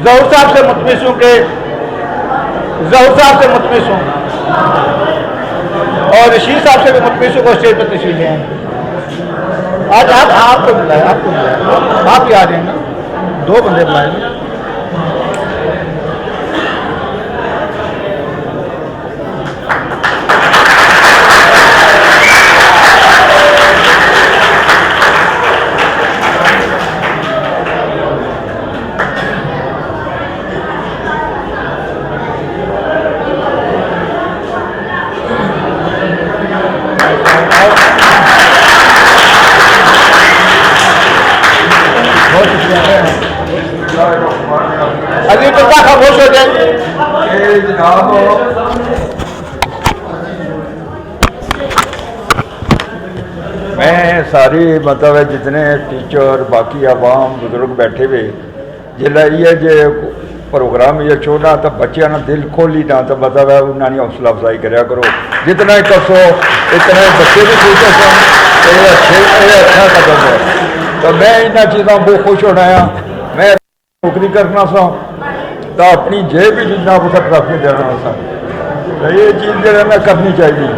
जहूर साहब से मुतमिस हूँ कि जहूर साहब से मुतमिस हूँ और रशीद साहब से भी मुतमिस हूँ को स्टेज पर तशरीफ ले आए। आज आपको बुलाया, आप ही आ रहे हैं ना, 2 बंदे बुलाए। अली टुका खामोश हो जाए। मैं सारी मतलब जितने टीचर बाकी आवाम बुजुर्ग बैठे हुए जिला ये जे प्रोग्राम ये छोड़ा तो बच्चों ने दिल खोली ना तो मतलब उन्होंने हौसला अफजाई कराया करो जितना ही कसो इतना बच्चे भी खुश हो अच्छा कदम है। तो मैं इन चीज़ों बहुत खुश होना है। मैं नौकरी करना सा तो अपनी जेब भी जितना कुछ ट्रॉफी देना सा तो ये चीज़ जो है ना करनी चाहिए।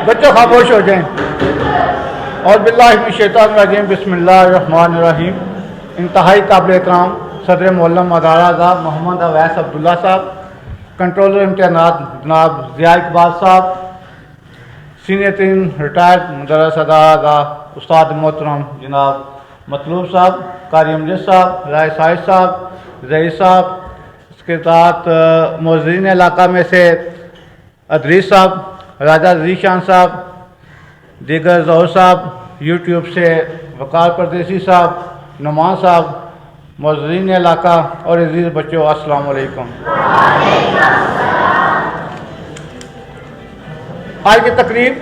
बच्चों खामोश हो जाएं। और बिल्लाहिमिनश्शैतानिर्रजीम बिस्मिल्लाहिर्रहमानिर्रहीम। इंतहाई काबिल एहतराम सदर मोहल्लम अदारा मोहम्मद अवैस अब्दुल्ला साहब, कंट्रोलर इम्तिहानात जनाब ज़िया इकबाल साहब, सीनियर 3 रिटायर्ड मुदर्रिस अदारा उस्ताद मोहतरम जनाब मतलूब साहब, कारी अमजद साहब, राय साहिद साहब, रईस साहब, इसके साथ मौजूदीन इलाका में से अदरीस साहब, राजा जीशान साहब, दीगर जहूर साहब, यूट्यूब से वकार परदेसी साहब, नुमान साहब, मौजूदीन इलाका और अजीज़ बच्चों अस्सलाम वालेकुम। आज की तकरीब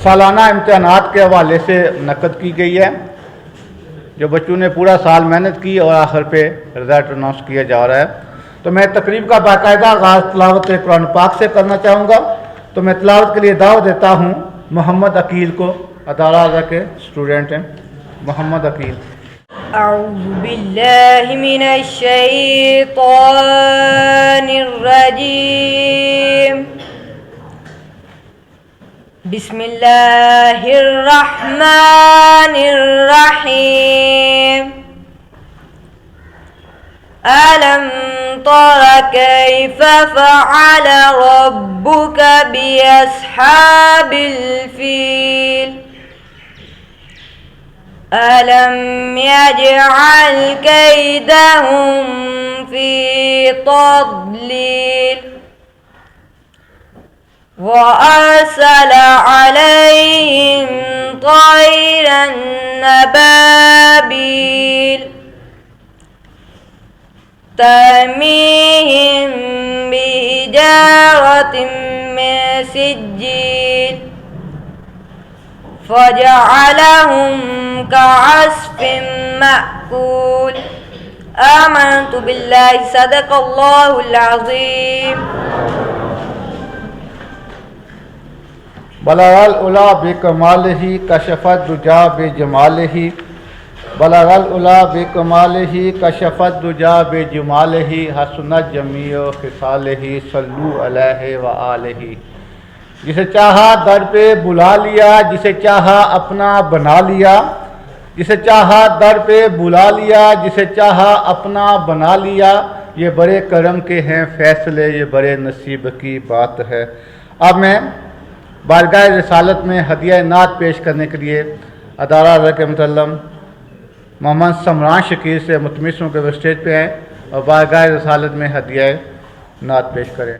सालाना इम्तिहानात के हवाले से नक़द की गई है। जो बच्चों ने पूरा साल मेहनत की और आखिर पे रिज़ल्ट अनाउंस किया जा रहा है। तो मैं तकरीब का बाकायदा आगाज़ तिलावत कुरान पाक से करना चाहूँगा। तो मैं तिलावत के लिए दावत देता हूँ मोहम्मद अकील को, अदारा के स्टूडेंट हैं मोहम्मद अकील। अऊज़ु बिल्लाहि मिनश शैतानिर रजीम। बिस्मिल्लाहिर रहमानिर रहीम। अलम तरा कैफ़ फ़अल रब्बुक बिअस्हाबिल फ़ील। अलम यजअल कैदहुम फ़ी तज़लील व अरसल अलैहिम तैरन अबाबील तरमीहिम बिहिजारतिम मिन सिज्जील फजअलहुम कअस्फिन मअकूल। आमनतु बिल्लाहि सदक़ल्लाहुल अज़ीम। बलगल उला बिकमालिही कशफत दुजा बेजमालिही। बलगल उला बिकमालिही कशफत दुजा बेजमालिही हसनत जमीओ खिसालिही सल्लू अलैहि व आलिही। जिसे चाहा दर पे बुला लिया, जिसे चाहा अपना बना लिया, जिसे चाहा दर पे बुला लिया, जिसे चाहा अपना बना लिया। ये बड़े करम के हैं फैसले, ये बड़े नसीब की बात है। अब मैं बारगाह रिसालत में हदिया नात पेश करने के लिए अदारा के मुतल्लम मोहम्मद समरान शकीर से मुतमिस हूँ कि वो स्टेज पे आएँ और बारगाह रिसालत में हदिया नात पेश करें।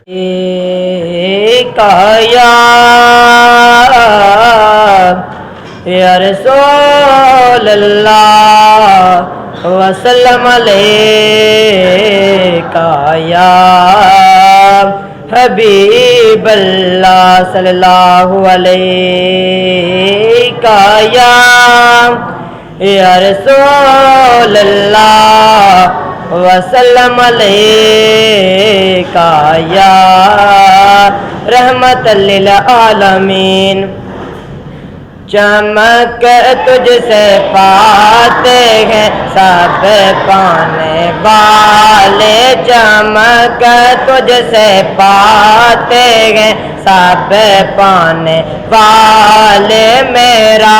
या रसूल अल्लाह वसल्लम अलैका या हबीब अल्लाह सल्लल्लाहु अलैका या रसूल अल्लाह वसल्लम अलैका या रहमतल लिल आलमीन। चमक तुझसे पाते हैं सब पाने वाले, चमक तुझसे पाते हैं सब पाने वाले, मेरा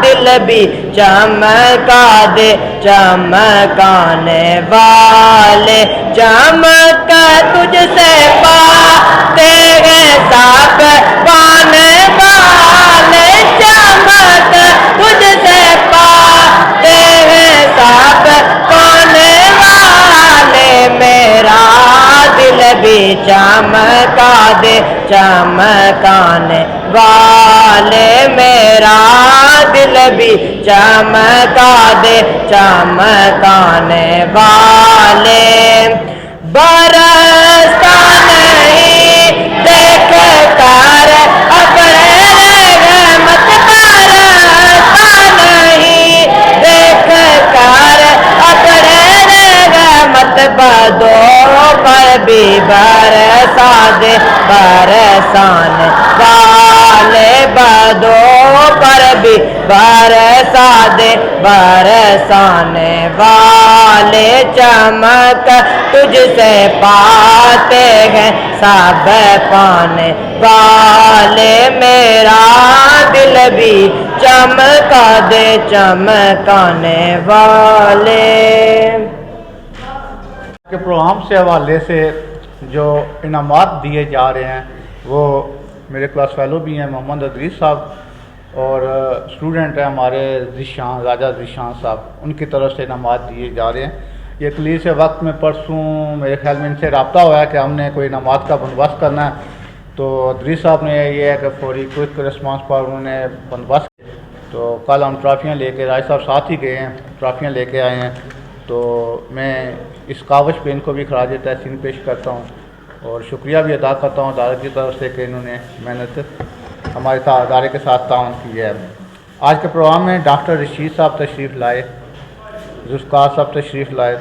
दिल भी चमका दे चमकाने वाले, चमक तुझसे पाते हैं सब पाने वाले, चमक तुझसे पाते हैं सब पाने वाले, मेरा दिल भी चमका दे चमकाने वाले, मेरा दिल भी चमका दे चमकाने वाले। बरसता नहीं देख कर अपने रहमत, बरसता नहीं देख कर अपने रहमत, बदों पर भी बरसा दे बरसाने वाले, बदों पर भी बरसा दे बरसाने वाले, चमक तुझसे पाते हैं सब पाने वाले, मेरा दिल भी चमका दे चमकाने वाले। के प्रोग्राम से हवाले से जो इनामात दिए जा रहे हैं वो मेरे क्लास फेलो भी हैं मोहम्मद अदरीस साहब, और स्टूडेंट हैं हमारे ज़िशान राजा ज़िशान साहब, उनकी तरफ से इनामात दिए जा रहे हैं। ये कलील से वक्त में परसों मेरे ख्याल में इनसे रब्ता हुआ है कि हमने कोई इनामात का बंदोबस्त करना है, तो अदरीस साहब ने ये है कि फौरी क्विक रिस्पांस पर उन्होंने बंदोबस्त, तो कल हम ट्रॉफियाँ लेके राज साहब साथ ही गए हैं, ट्रॉफियाँ लेके आए हैं, तो मैं इस कावश पे इनको भी खराज तहसीन पेश करता हूँ और शुक्रिया भी अदा करता हूँ अदालत की तरफ से कि इन्होंने मेहनत हमारे साथ अदारे के साथ ताउन की है। आज के प्रोग्राम में डॉक्टर रशीद साहब तशरीफ़ लाए, जुल्फ़कार साहब तशरीफ़ लाए,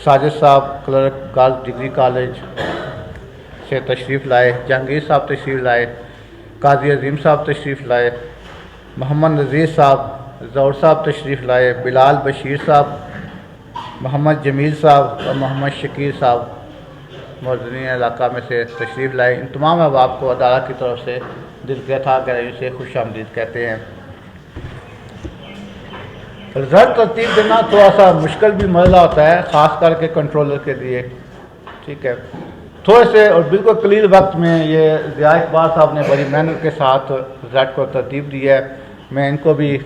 साजिद साहब क्लर्क गर्ल्स डिग्री कॉलेज से तशरीफ़ लाए, जहांगीर साहब तशरीफ़ लाए, काजी अजीम साहब तशरीफ़ लाए, मोहम्मद नज़ीर साहब ज़ौर साहब तशरीफ़ लाए, बिलाल बशीर साहब, मोहम्मद जमील साहब और मोहम्मद शकीर साहब मौजूदा इलाका में से तशरीफ़ लाए। इन तमाम अहबाब को अदालत की तरफ से दिल के था गहराई से खुश आमदीद कहते हैं। रिज़ल्ट तरतीब देना थोड़ा सा मुश्किल भी मसला होता है, ख़ास करके कंट्रोलर के लिए, ठीक है। थोड़े से और बिल्कुल कलील वक्त में ये ज़िया इकबाल साहब ने बड़ी मेहनत के साथ रिज़ल्ट को तरतीब दी है, मैं इनको भी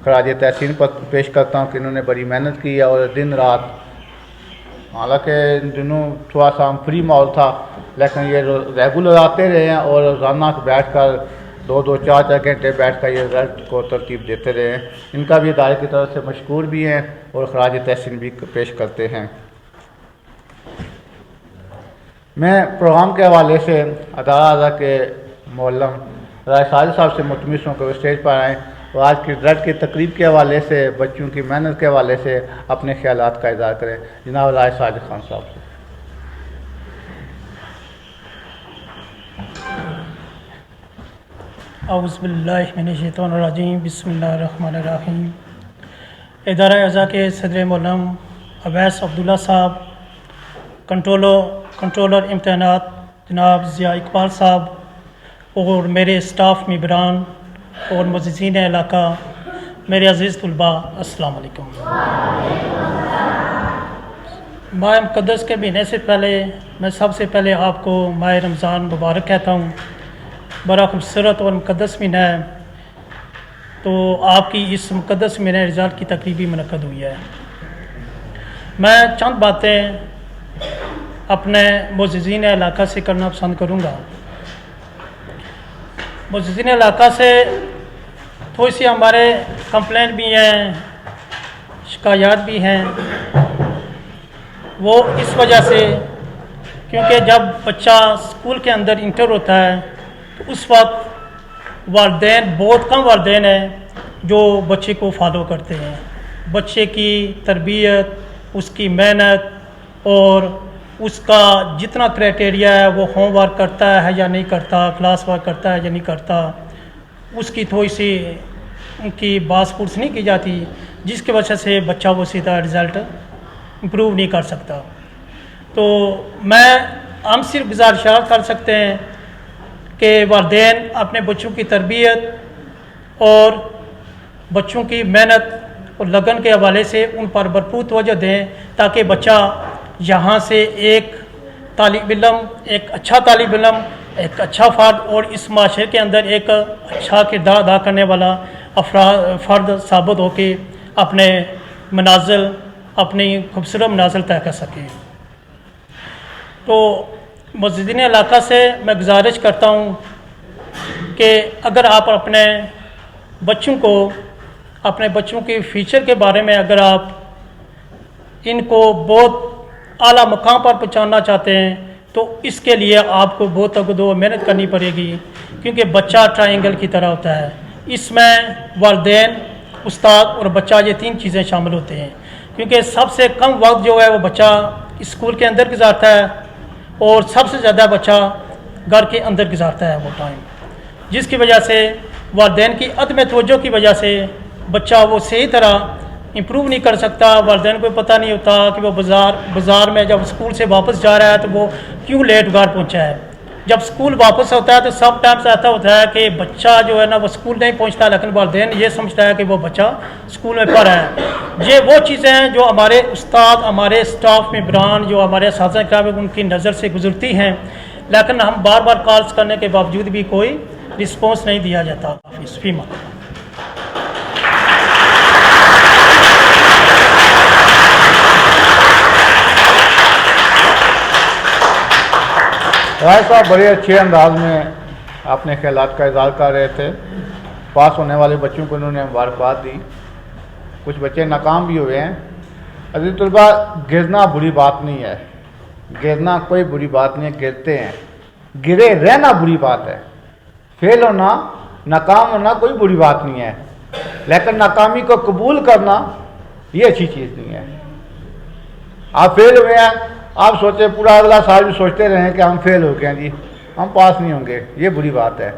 खराज तहसीन पर पेश करता हूँ कि इन्होंने बड़ी मेहनत की है और दिन रात, हालांकि इन दिनों थोड़ा सा फ्री माहौल था, लेकिन ये रेगुलर आते रहे हैं और रोज़ाना बैठ कर 2-2, 4-4 घंटे बैठ कर ये रिज़ल्ट को तरतीब देते रहे हैं। इनका भी इदारे की तरफ से मशकूर भी हैं और खराज तहसीन भी पेश करते हैं। मैं प्रोग्राम के हवाले से अदारा के मौलम राय साजिद साहब से मुतमिस हूँ कि वो स्टेज पर आएँ और आज की रिज़ल्ट की तकरीब के हवाले से, बच्चों की मेहनत के हवाले से अपने ख्यालात का इज़हार करें। जनाब राय साजिद खान साहब से। औज़ु बिल्लाहि मिनश्शैतानिर्रजीम, बिस्मिल्लाहिर्रहमानिर्रहीम। इदारा अज़ा के सदर मौलम अवैस अब्दुल्ला साहब, कंट्रोलर इम्तहानात जनाब ज़िया इकबाल साहब और मेरे स्टाफ मेंबरान और मुअज़्ज़िज़ीन इलाका, मेरे अज़ीज़ तलबा, अस्सलाम वालेकुम। माह मुक़द्दस के महीने से पहले मैं सबसे पहले आपको माह रमज़ान मुबारक कहता हूँ। बड़ा खूबसूरत और मुक़द्दस महीना है, तो आपकी इस मुक़द्दस महीने रिज़ल्ट की तकरीबी मुनक़्क़द हुई है। मैं चंद बातें अपने मुअज़्ज़िज़ीन इलाका से करना पसंद करूँगा। मुअज़्ज़िज़ीन इलाका से थोड़ी सी हमारे कंप्लेंट भी हैं, शिकायत भी हैं। वो इस वजह से क्योंकि जब बच्चा स्कूल के अंदर इंटर होता है तो उस वक्त वालिदैन, बहुत कम वालिदैन हैं जो बच्चे को फॉलो करते हैं। बच्चे की तरबियत, उसकी मेहनत और उसका जितना क्राइटेरिया है, वो होमवर्क करता है या नहीं करता, क्लास वर्क करता है या नहीं करता, उसकी थोड़ी सी उनकी बात पुरस नहीं की जाती, जिसकी वजह से बच्चा वो सीधा रिज़ल्ट इम्प्रूव नहीं कर सकता। तो हम सिर्फ गुजारिश कर सकते हैं कि वालिदैन अपने बच्चों की तरबियत और बच्चों की मेहनत और लगन के हवाले से उन पर भरपूर तवज्जो दें, ताकि बच्चा यहाँ से एक तालिब इल्म, एक अच्छा तालिब इल्म, एक अच्छा फ़र्द और इस माशरे के अंदर एक अच्छा किरदार अदा करने वाला फ़र्द साबित हो के अपने मनाजिल, अपनी खूबसूरत मनाजिल तय कर सके। तो मस्जिदीन इलाका से मैं गुजारिश करता हूँ कि अगर आप अपने बच्चों के फ्यूचर के बारे में अगर आप इनको बहुत आला मकाम पर पहुँचाना चाहते हैं तो इसके लिए आपको बहुत तगदो मेहनत करनी पड़ेगी, क्योंकि बच्चा ट्रायंगल की तरह होता है। इसमें वालिदैन, उस्ताद और बच्चा, ये तीन चीज़ें शामिल होते हैं। क्योंकि सबसे कम वक्त जो है वो बच्चा स्कूल के अंदर गुजारता है और सबसे ज़्यादा बच्चा घर के अंदर गुजारता है वो टाइम, जिसकी वजह से वालिदैन की अदम तवज्जो की वजह से बच्चा वो सही तरह इम्प्रूव नहीं कर सकता। वालिदैन को पता नहीं होता कि वो बाज़ार में जब स्कूल से वापस जा रहा है तो वो क्यों लेट घर पहुंचा है। जब स्कूल वापस होता है तो सब टाइम्स ऐसा होता है कि बच्चा जो है ना वो स्कूल नहीं पहुंचता, लेकिन वालिदैन ये समझता है कि वो बच्चा स्कूल में पढ़ रहा है। ये वो चीज़ें हैं जो हमारे उस्ताद, हमारे स्टाफ में ब्रान, जो हमारे साज़ा कराम उनकी नज़र से गुजरती हैं, लेकिन हम बार बार कॉल्स करने के बावजूद भी कोई रिस्पॉन्स नहीं दिया जाता। फीमा राय साहब बड़े अच्छे अंदाज में अपने ख्यालात का इज़हार कर रहे थे। पास होने वाले बच्चों को उन्होंने मुबारकबाद दी, कुछ बच्चे नाकाम भी हुए हैं। अज़ीज़ तलबा, गिरना बुरी बात नहीं है, गिरना कोई बुरी बात नहीं है, गिरते हैं, गिरे रहना बुरी बात है। फेल होना, नाकाम होना कोई बुरी बात नहीं है, लेकिन नाकामी को कबूल करना ये अच्छी चीज़ नहीं है। आप फेल हुए हैं, आप सोचे पूरा अगला साल भी सोचते रहें कि हम फेल हो गए हैं जी, हम पास नहीं होंगे, ये बुरी बात है।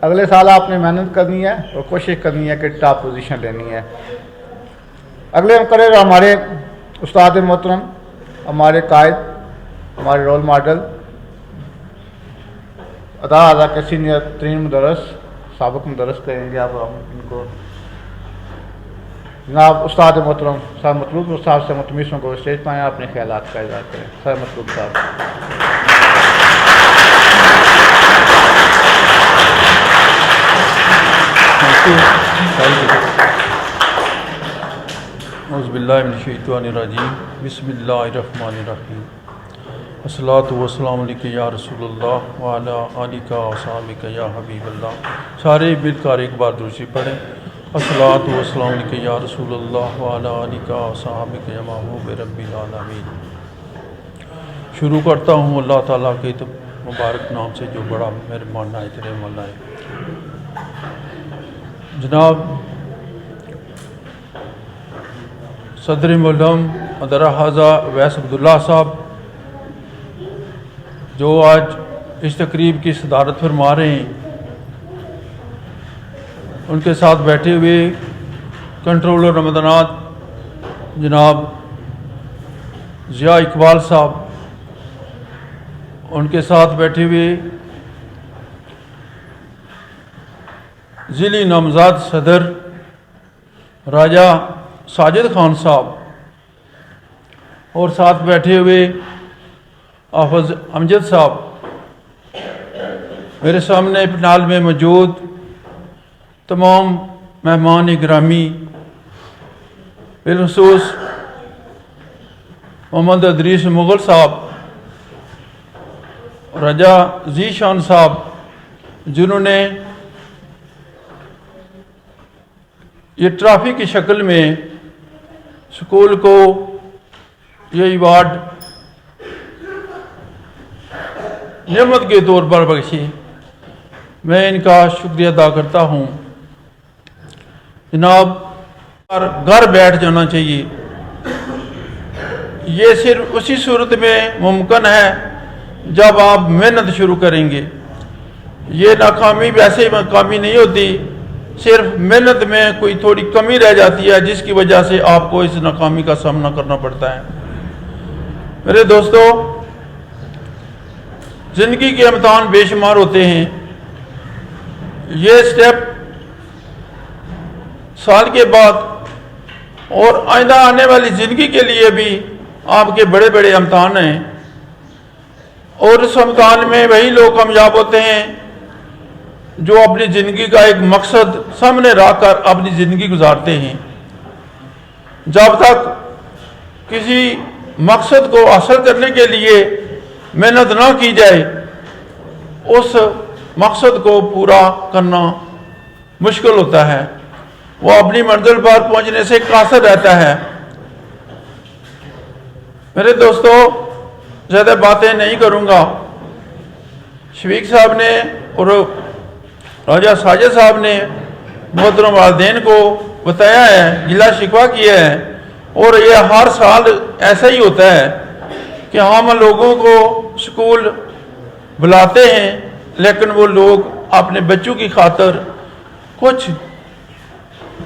अगले साल आपने मेहनत करनी है और कोशिश करनी है कि टॉप पोजीशन लेनी है। अगले हम करें हमारे उस्ताद मोहतरम, हमारे कायद, हमारे रोल मॉडल, अदा के सीनियर तरीन मुदर्रिस, साबिक मुदर्रिस कहेंगे आप हम इनको, जनाब उस्ताद मोहतरम सर मतलूब उस्ताद से मुतमिसों को स्टेज पाएँ, अपने ख्यालात का इज़हार करें। सर मतलूब साहब। औज़ुबिल्लाहिमिनश्शैतानिर्रजीम, बिस्मिल्लाहिर्रहमानिर्रहीम, अस्सलातु वस्सलामु अलैका या रसूलल्लाह व अला आलिका व सहाबिका या हबीबल्लाह। सारे मिलकर एक बार दुरूद पढ़ें। अस्सलातु वस्सलामु अलैका या रसूलल्लाह व अला आलिका व सहाबिका या महबूब रब्बिल आलमीन। शुरू करता हूँ अल्लाह ताला के तो मुबारक नाम से जो बड़ा मेहरबान है, रहम वाला है। जनाब सदर मुअल्लम अदरा हाजा वैस अब्दुल्ला साहब जो आज इस तकरीब की सदारत फरमा रहे हैं, उनके साथ बैठे हुए कंट्रोलर रमज़ानात जनाब ज़िया इकबाल साहब, उनके साथ बैठे हुए ज़िली नामज़द सदर राजा साजिद खान साहब और साथ बैठे हुए हाफ़िज़ अमजद साहब, मेरे सामने पैनल में मौजूद तमाम मेहमान गिरामी, बिलखुसूस मोहम्मद अदरीस मुग़ल साहब, राजा ज़ीशान साहब, जिन्होंने ये ट्रॉफ़ी की शक्ल में स्कूल को ये अवार्ड नेमत के तौर पर बख्शी, मैं इनका शुक्रिया अदा करता हूँ। जनाब घर बैठ जाना चाहिए, ये सिर्फ उसी सूरत में मुमकिन है जब आप मेहनत शुरू करेंगे। ये नाकामी वैसे ही नाकामी नहीं होती, सिर्फ मेहनत में कोई थोड़ी कमी रह जाती है जिसकी वजह से आपको इस नाकामी का सामना करना पड़ता है। मेरे दोस्तों, ज़िंदगी के इम्तिहान बेशुमार होते हैं। ये स्टेप साल के बाद और आइंदा आने वाली ज़िंदगी के लिए भी आपके बड़े बड़े इम्तिहान हैं, और इस इम्तिहान में वही लोग कामयाब होते हैं जो अपनी ज़िंदगी का एक मकसद सामने रखकर अपनी ज़िंदगी गुजारते हैं। जब तक किसी मकसद को हासिल करने के लिए मेहनत ना की जाए, उस मकसद को पूरा करना मुश्किल होता है, वो अपनी मंजिल पर पहुंचने से कासर रहता है। मेरे दोस्तों, ज़्यादा बातें नहीं करूंगा। शफीक साहब ने और राजा साजिद साहब ने मोहतरम वालिदैन को बताया है, गिला शिकवा किया है, और ये हर साल ऐसा ही होता है कि हम लोगों को स्कूल बुलाते हैं, लेकिन वो लोग अपने बच्चों की खातिर कुछ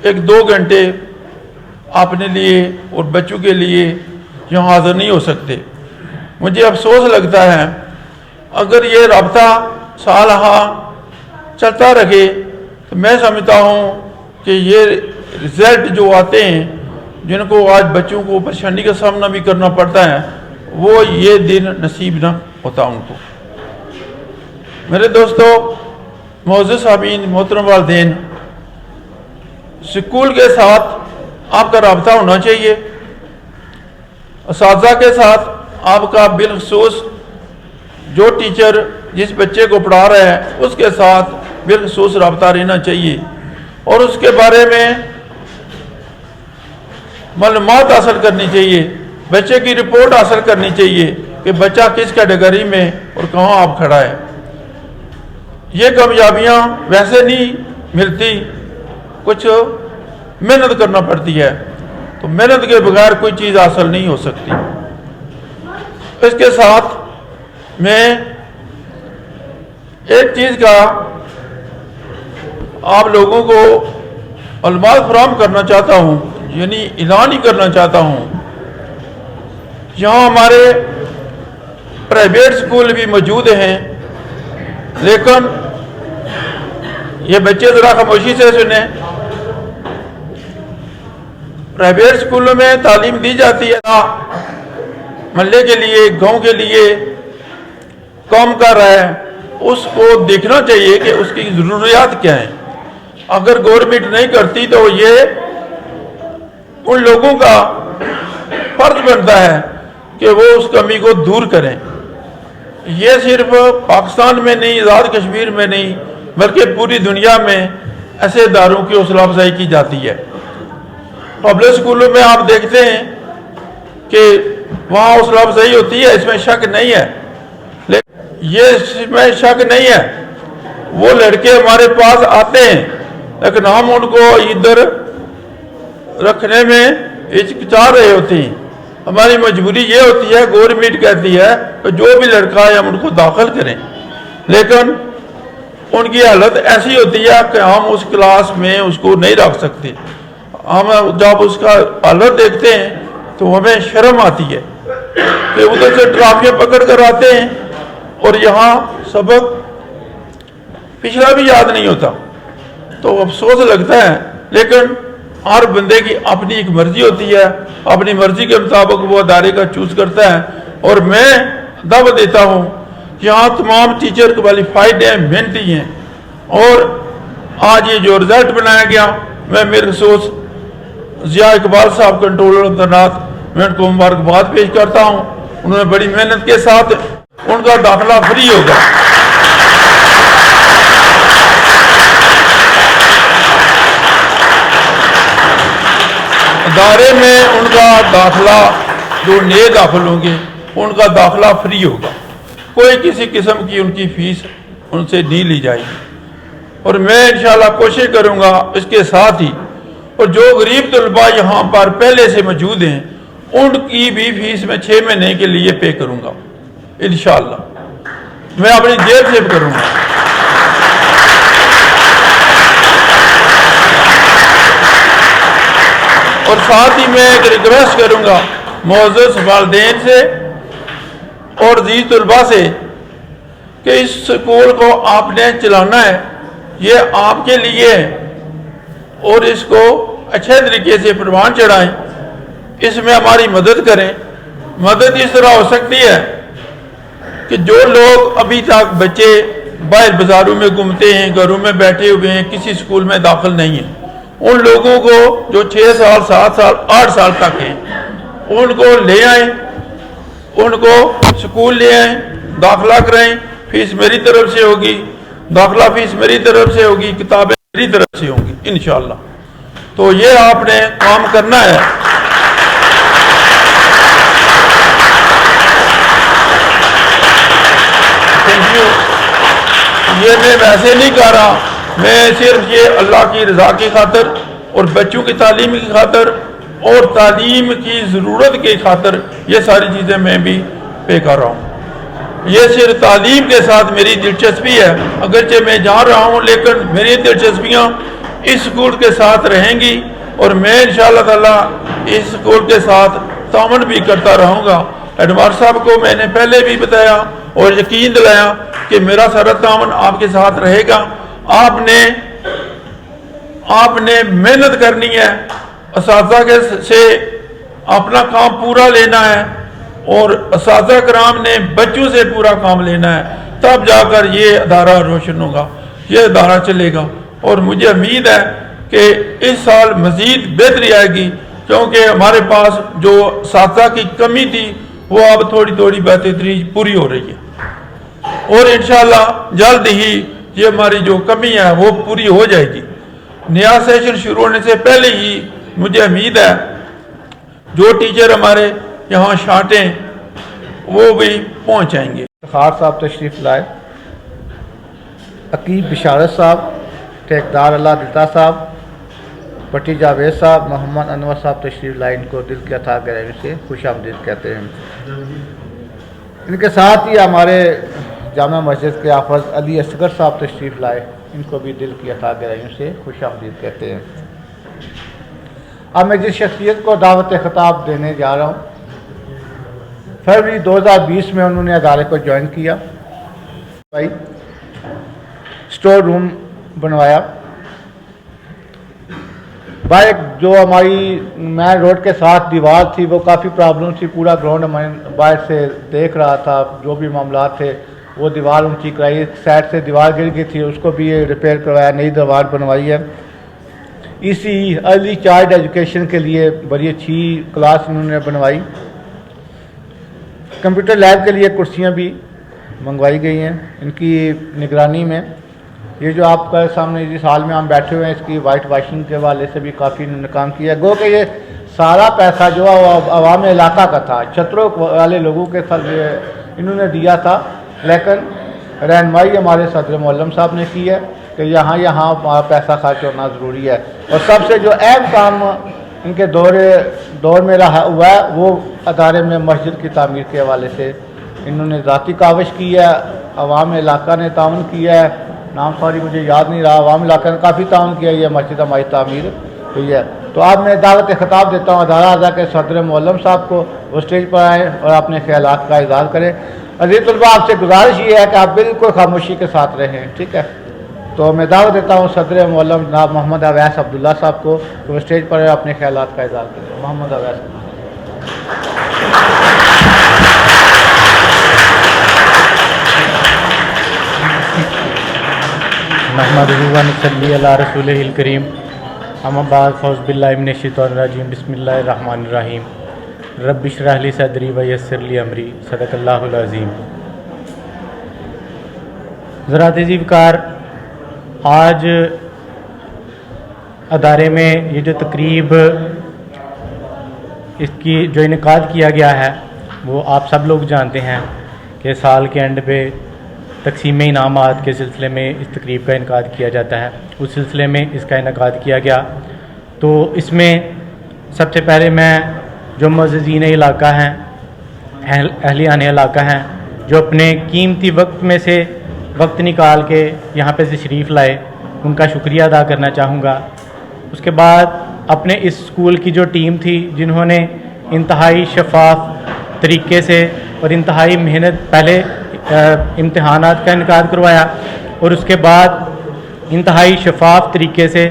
1-2 घंटे अपने लिए और बच्चों के लिए यहाँ हाज़िर नहीं हो सकते। मुझे अफसोस लगता है, अगर ये रब्ता साल चलता रहे तो मैं समझता हूँ कि ये रिज़ल्ट जो आते हैं, जिनको आज बच्चों को परेशानी का सामना भी करना पड़ता है, वो ये दिन नसीब ना होता उनको। मेरे दोस्तों, मोअज़्ज़िज़ सामीन, मोहतरम वालिदैन, स्कूल के साथ आपका रब्ता होना चाहिए, असातिज़ा के साथ आपका बिलखसूस जो टीचर जिस बच्चे को पढ़ा रहा है उसके साथ बिलखसूस रब्ता रहना चाहिए, और उसके बारे में मालूमात हासिल करनी चाहिए, बच्चे की रिपोर्ट हासिल करनी चाहिए कि बच्चा किस कैटेगरी में और कहाँ आप खड़ा है। ये कामयाबियाँ वैसे नहीं मिलती, कुछ मेहनत करना पड़ती है, तो मेहनत के बगैर कोई चीज़ हासिल नहीं हो सकती। इसके साथ मैं एक चीज़ का आप लोगों को मालूमात फराहम करना चाहता हूँ, यानी ऐलान ही करना चाहता हूँ। यहाँ हमारे प्राइवेट स्कूल भी मौजूद हैं, लेकिन ये बच्चे ज़रा खामोशी से सुने। प्राइवेट स्कूलों में तालीम दी जाती है, मोहल्ले के लिए, गांव के लिए काम कर रहा है, उसको देखना चाहिए कि उसकी ज़रूरियात क्या है। अगर गवर्नमेंट नहीं करती तो ये उन लोगों का फर्ज बनता है कि वो उस कमी को दूर करें। ये सिर्फ पाकिस्तान में नहीं, आज़ाद कश्मीर में नहीं, बल्कि पूरी दुनिया में ऐसे इदारों की हौसला अफजाई की जाती है। पब्लिक स्कूलों में आप देखते हैं कि वहाँ हौसला अफजाई होती है, इसमें शक नहीं है, लेकिन ये इसमें शक नहीं है। वो लड़के हमारे पास आते हैं, लेकिन हम उनको इधर रखने में हिचकिचा रहे होते हैं। हमारी मजबूरी ये होती है, गवर्नमेंट कहती है कि जो भी लड़का है हम उनको दाखिल करें, लेकिन उनकी हालत ऐसी होती है कि हम उस क्लास में उसको नहीं रख सकते। हम जब उसका हालत देखते हैं तो हमें शर्म आती है कि उधर से ट्राफियाँ पकड़ कर आते हैं और यहाँ सबक पिछला भी याद नहीं होता, तो अफसोस लगता है। लेकिन हर बंदे की अपनी एक मर्जी होती है, अपनी मर्जी के मुताबिक वो अदारे का चूज करता है। और मैं दावा देता हूँ कि यहाँ तमाम टीचर क्वालिफाइड हैं, मेहनती हैं, और आज ये जो रिजल्ट बनाया गया, मैं मेरे खसूस ज़िया इकबाल साहब कंट्रोलर तैनात, मैं उनको मुबारकबाद पेश करता हूँ। उन्होंने बड़ी मेहनत के साथ उनका दाखिला फ्री होगा। अदारे में उनका दाखिला, जो नए दाखिल होंगे उनका दाखिला फ्री होगा, कोई किसी किस्म की उनकी फीस उनसे नहीं ली जाएगी। और मैं इंशाल्लाह कोशिश करूँगा इसके साथ ही, और जो गरीब तलबा यहाँ पर पहले से मौजूद हैं उनकी भी फीस मैं 6 महीने के लिए पे करूँगा इंशाल्लाह, मैं अपनी जेब से करूँगा। और साथ ही मैं एक रिक्वेस्ट करूँगा मोअज़्ज़ज़ वालिदैन से और अज़ीज़ तलबा से कि इस स्कूल को आपने चलाना है, ये आपके लिए है और इसको अच्छे तरीके से परवान चढ़ाएं, इसमें हमारी मदद करें। मदद इस तरह हो सकती है कि जो लोग अभी तक बच्चे बाहर बाज़ारों में घूमते हैं, घरों में बैठे हुए हैं, किसी स्कूल में दाखिल नहीं है, उन लोगों को जो 6 साल 7 साल 8 साल तक हैं उनको ले आएं, उनको स्कूल ले आएं, दाखिला कराएं। फीस मेरी तरफ से होगी, दाखिला फीस मेरी तरफ से होगी, किताबें मेरी तरफ से होंगी इंशाअल्लाह। तो ये आपने काम करना है। Thank you. ये मैं वैसे नहीं कह रहा, मैं सिर्फ ये अल्लाह की रज़ा की खातर और बच्चों की तालीम की खातर और तालीम की ज़रूरत की खातर ये सारी चीज़ें मैं भी पे कर रहा हूँ। ये सिर्फ तालीम के साथ मेरी दिलचस्पी है, अगरचे मैं जा रहा हूँ लेकिन मेरी दिलचस्पियाँ इस स्कूल के साथ रहेंगी और मैं इंशाअल्लाह ताला इस स्कूल के साथ तामन भी करता रहूँगा। एडमार साहब को मैंने पहले भी बताया और यकीन दिलाया कि मेरा सारा तामन आपके साथ रहेगा। आपने मेहनत करनी है, असातिज़ा के से अपना काम पूरा लेना है और असातिज़ा कराम ने बच्चों से पूरा काम लेना है, तब जाकर ये अदारा रोशन होगा, ये अदारा चलेगा। और मुझे उम्मीद है कि इस साल मज़ीद बेहतरी आएगी, क्योंकि हमारे पास जो असातिज़ा की कमी थी वो अब थोड़ी थोड़ी बेहतरी पूरी हो रही है और इंशाअल्लाह जल्द ही ये हमारी जो कमी है वो पूरी हो जाएगी। नया सेशन शुरू होने से पहले ही मुझे उम्मीद है जो टीचर हमारे यहाँ शाटें वो भी पहुँच जाएंगे। खार साहब तशरीफ़ लाए, अकीब बिशारत साहब, ठेकेदार अल्लाह दिता साहब, पट्टी जावेद साहब, मोहम्मद अनवर साहब तशरीफ़ लाए। इनको दिल के अथा गहराई से खुश आमदीद कहते हैं। इनके साथ ही हमारे जामा मस्जिद के हाफ़िज़ अली असगर साहब तशरीफ़ लाए, इनको भी दिल की अथा गहराइयों से खुश आमदीद कहते हैं। अब मैं जिस शख्सियत को दावत ख़िताब देने जा रहा हूँ, फरवरी 2020 में उन्होंने अदारे को ज्वाइन किया, भाई स्टोर रूम बनवाया। भाई जो हमारी मेन रोड के साथ दीवार थी वो काफ़ी प्रॉब्लम थी, पूरा ग्राउंड हमारे बाहर से देख रहा था, जो भी मामला थे वो दीवार ऊंची कराई, साइड से दीवार गिर गई थी उसको भी रिपेयर करवाया, नई दीवार बनवाई है। इसी अर्ली चाइल्ड एजुकेशन के लिए बड़ी अच्छी क्लास इन्होंने बनवाई। कंप्यूटर लैब के लिए कुर्सियां भी मंगवाई गई हैं इनकी निगरानी में। ये जो आपका सामने जिस हाल में हम बैठे हुए हैं, इसकी वाइट वाशिंग के वाले से भी काफ़ी इन्होंने काम किया। गो कि ये सारा पैसा जो है वो अवाम इलाका का था, छतरों वाले लोगों के साथ इन्होंने दिया था, लेकिन रहनुमाई हमारे सदर मोहल्लम साहब ने की है कि यहाँ पैसा खर्च होना ज़रूरी है। और सबसे जो अहम काम इनके दौर में रहा हुआ है वो अदारे में मस्जिद की तामीर के हवाले से इन्होंने ज़ाती काविश की है, अवाम इलाका ने ताउन किया है, नाम सॉरी मुझे याद नहीं रहा, अवाम इलाका ने काफ़ी ताउन किया, ये मस्जिद हमारी तामीर हुई है। तो अब मैं दावत ख़िताब देता हूँ अदारा अज़ा के सदर मोहल्लम साहब को, वो स्टेज पर आएँ और अपने ख्यालात का इज़हार करें। अज़ीज़ तलबा, आपसे गुजारिश ये है कि आप बिल्कुल खामोशी के साथ रहें, ठीक है। तो मैं दावत देता हूँ सदर मोहल्लम जनाब मोहम्मद अवैस अब्दुल्ला साहब को, तो वो स्टेज पर अपने ख्यालात का इज़हार करें। मोहम्मद अवैस। नहमदुहु अला रसूलिहिल करीम, अम्मा बाद फ़ौज़ बिल्लाहि मिनश शैतानिर रजीम, बिस्मिल्लाहिर रहमानिर रहीम, रब्बि इश्रह ली सदरी व यस्सिर ली अमरी, सदक़ल्लाहुल अज़ीम। ज़रा तेज़ीकार, आज अदारे में ये जो तकरीब इसकी जो इनेकाद किया गया है वो आप सब लोग जानते हैं कि साल के एंड पे तकसीम इनामात के सिलसिले में इस तकरीब का इनेकाद किया जाता है। उस सिलसिले में इसका इनेकाद किया गया। तो इसमें सबसे पहले मैं जो मुअज़्ज़िज़ीन इलाका हैं, अहलियान इलाका हैं, जो अपने कीमती वक्त में से वक्त निकाल के यहाँ पे तशरीफ़ लाए, उनका शुक्रिया अदा करना चाहूँगा। उसके बाद अपने इस स्कूल की जो टीम थी, जिन्होंने इंतहाई शफाफ तरीके से और इंतहाई मेहनत पहले इम्तहानात का इनकाद करवाया और उसके बाद इंतहाई शफाफ तरीके से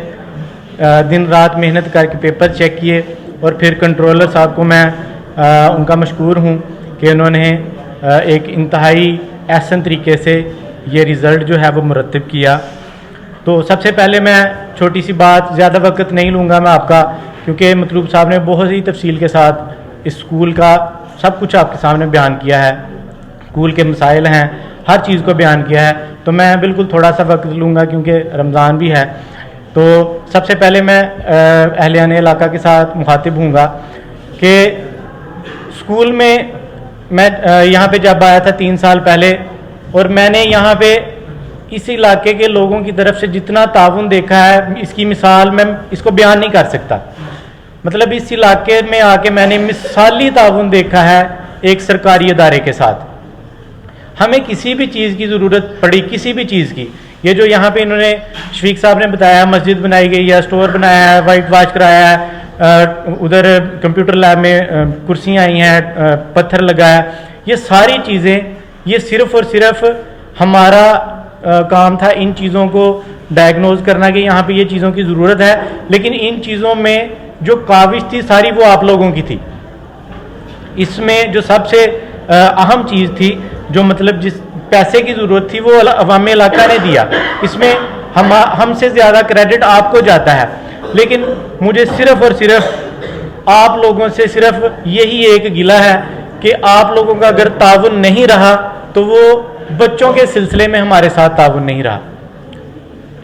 दिन रात मेहनत करके पेपर चेक किए। और फिर कंट्रोलर साहब को मैं उनका मशकूर हूँ कि उन्होंने एक इंतहाई एहसन तरीके से ये रिज़ल्ट जो है वो मुरतब किया। तो सबसे पहले मैं छोटी सी बात, ज़्यादा वक्त नहीं लूँगा मैं आपका, क्योंकि मतलूब साहब ने बहुत ही तफसील के साथ इस स्कूल का सब कुछ आपके सामने बयान किया है, स्कूल के मसाइल हैं, हर चीज़ को बयान किया है। तो मैं बिल्कुल थोड़ा सा वक्त लूँगा क्योंकि रमज़ान भी है। तो सबसे पहले मैं अहलियान इलाका के साथ मुखातिब हूँगा कि स्कूल में मैं यहाँ पे जब आया था 3 साल पहले, और मैंने यहाँ पे इस इलाके के लोगों की तरफ से जितना ताउन देखा है, इसकी मिसाल मैं इसको बयान नहीं कर सकता। मतलब इस इलाके में आके मैंने मिसाली ताउन देखा है एक सरकारी अदारे के साथ। हमें किसी भी चीज़ की ज़रूरत पड़ी, किसी भी चीज़ की, ये जो यहाँ पे इन्होंने शफीक साहब ने बताया, मस्जिद बनाई गई है, स्टोर बनाया है, वाइट वाश कराया है, उधर कंप्यूटर लैब में कुर्सियाँ आई हैं, पत्थर लगाया, ये सारी चीज़ें, ये सिर्फ़ और सिर्फ हमारा काम था इन चीज़ों को डायग्नोज करना कि यहाँ पे ये चीज़ों की ज़रूरत है। लेकिन इन चीज़ों में जो काविश थी सारी वो आप लोगों की थी। इसमें जो सबसे अहम चीज़ थी, जो मतलब जिस पैसे की ज़रूरत थी, वो अवामी इलाका ने दिया। इसमें हमसे ज़्यादा क्रेडिट आपको जाता है। लेकिन मुझे सिर्फ़ और सिर्फ आप लोगों से सिर्फ यही एक गिला है कि आप लोगों का अगर ताउन नहीं रहा तो वो बच्चों के सिलसिले में हमारे साथ ताउन नहीं रहा,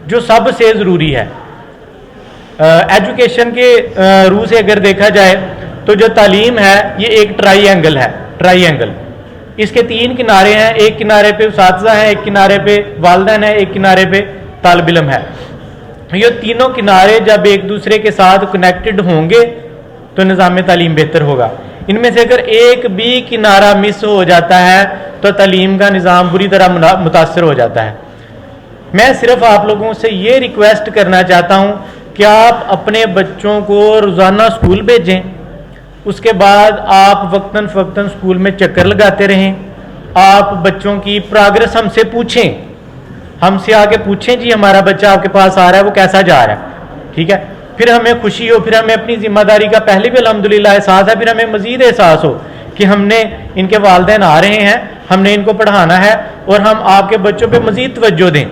जो सबसे ज़रूरी है। एजुकेशन के रूह से अगर देखा जाए तो जो तालीम है ये एक ट्राइएंगल है, ट्राइएंगल। इसके 3 किनारे हैं, एक किनारे पे उस्ताज़ा हैं, एक किनारे पे वालिदैन है, एक किनारे पे तालिब इल्म है। ये तीनों किनारे जब एक दूसरे के साथ कनेक्टेड होंगे तो निज़ाम तालीम बेहतर होगा। इनमें से अगर एक भी किनारा मिस हो जाता है तो तालीम का निज़ाम बुरी तरह मुतासर हो जाता है। मैं सिर्फ आप लोगों से ये रिक्वेस्ट करना चाहता हूँ कि आप अपने बच्चों को रोज़ाना स्कूल भेजें, उसके बाद आप वक्तन फ़वक्तन स्कूल में चक्कर लगाते रहें। आप बच्चों की प्रोग्रेस हमसे पूछें, हमसे आके पूछें जी हमारा बच्चा आपके पास आ रहा है, वो कैसा जा रहा है, ठीक है। फिर हमें खुशी हो, फिर हमें अपनी जिम्मेदारी का पहले भी अल्हम्दुलिल्लाह एहसास है, फिर हमें मज़ीद एहसास हो कि हमने इनके वालिदैन आ रहे हैं, हमने इनको पढ़ाना है और हम आपके बच्चों पे मज़ीद तवज्जो दें।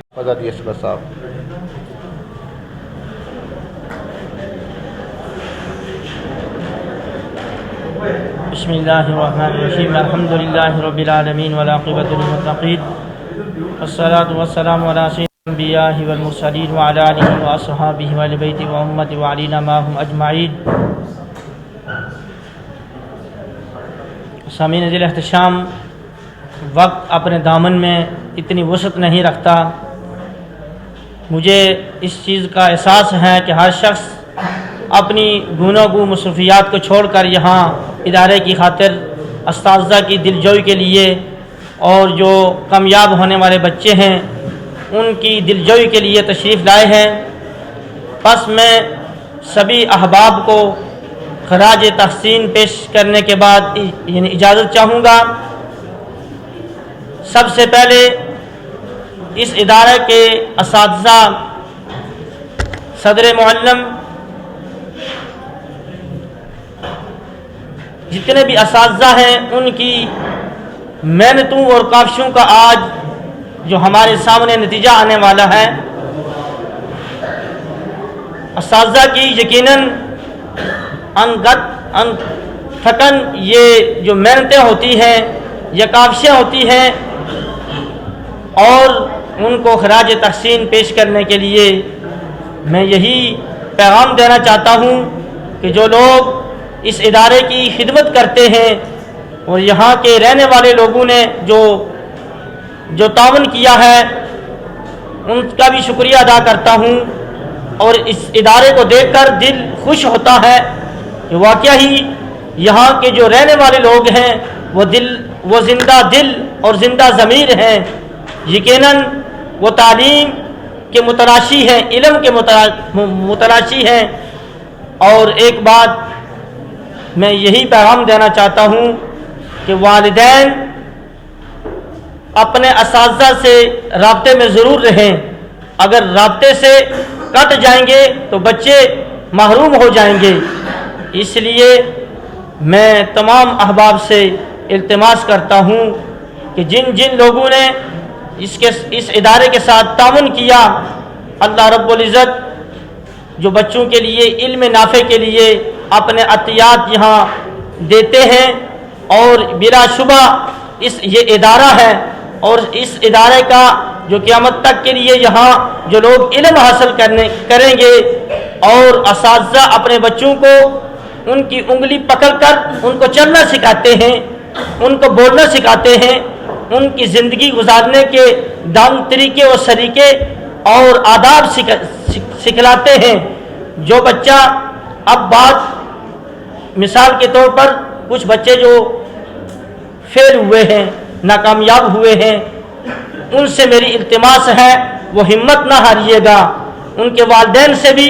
बिस्मिल्लाहिर्रहमानिर्रहीम, अल्हम्दुलिल्लाहि रब्बिल आलमीन वल आक़िबतु लिल मुत्तक़ीन, अस्सलातु वस्सलामु अला सय्यिदिल अंबिया'i वल मुरसलीन व अला आलिहि व अस्हाबिहि व अहलि बैति व उम्मति व अलीना माहुम अजमाइन। सामीन ज़िल एहतशाम, वक्त अपने दामन में इतनी वसअत नहीं रखता। मुझे इस चीज़ का एहसास है कि हर शख्स अपनी गुनोगू मसरूफियात को छोड़कर यहाँ इदारे की खातिर, अस्ताज़ा की दिलजोई के लिए और जो कामयाब होने वाले बच्चे हैं उनकी दिलजोई के लिए तशरीफ़ लाए हैं। बस मैं सभी अहबाब को खराज तहसीन पेश करने के बाद यानी इजाज़त चाहूँगा। सबसे पहले इस इदारे के असातिज़ा, सदर मुअल्लम, जितने भी असातिज़ा हैं, उनकी मेहनतों और काविशों का आज जो हमारे सामने नतीजा आने वाला है। असातिज़ा की यकीनन थकन ये जो मेहनतें होती हैं, ये काविशें होती हैं, और उनको खराज तहसीन पेश करने के लिए मैं यही पैगाम देना चाहता हूँ कि जो लोग इस इदारे की खिदमत करते हैं और यहाँ के रहने वाले लोगों ने जो तावन किया है, उनका भी शुक्रिया अदा करता हूँ। और इस इदारे को देखकर दिल खुश होता है कि वाकई ही यहाँ के जो रहने वाले लोग हैं वो ज़िंदा दिल और ज़िंदा ज़मीर हैं। यकीनन वो तालीम के मुतलाशी हैं, इल्म के मुतलाशी हैं। और एक बात मैं यही पैगाम देना चाहता हूँ कि वालिदैन अपने असातिज़ा से राब्ते में ज़रूर रहें। अगर राब्ते से कट जाएंगे तो बच्चे महरूम हो जाएंगे। इसलिए मैं तमाम अहबाब से इल्तिमास करता हूँ कि जिन जिन लोगों ने इस इदारे के साथ तामुन किया, अल्लाह रब्बुल इज़्ज़त जो बच्चों के लिए इल्म नाफ़े के लिए अपने अतियात यहाँ देते हैं, और बिलाशुबा ये इदारा है, और इस इदारे का जो क़यामत तक के लिए यहाँ जो लोग इल्म हासिल करेंगे और असातिज़ा अपने बच्चों को उनकी उंगली पकड़कर उनको चलना सिखाते हैं, उनको बोलना सिखाते हैं, उनकी ज़िंदगी गुजारने के दान तरीके और सलीके और आदाब सिखलाते हैं। जो बच्चा अब बात मिसाल के तौर पर कुछ बच्चे जो फेल हुए हैं, नाकामयाब हुए हैं, उनसे मेरी इल्तिमास है वो हिम्मत ना हारिएगा। उनके वालिदैन से भी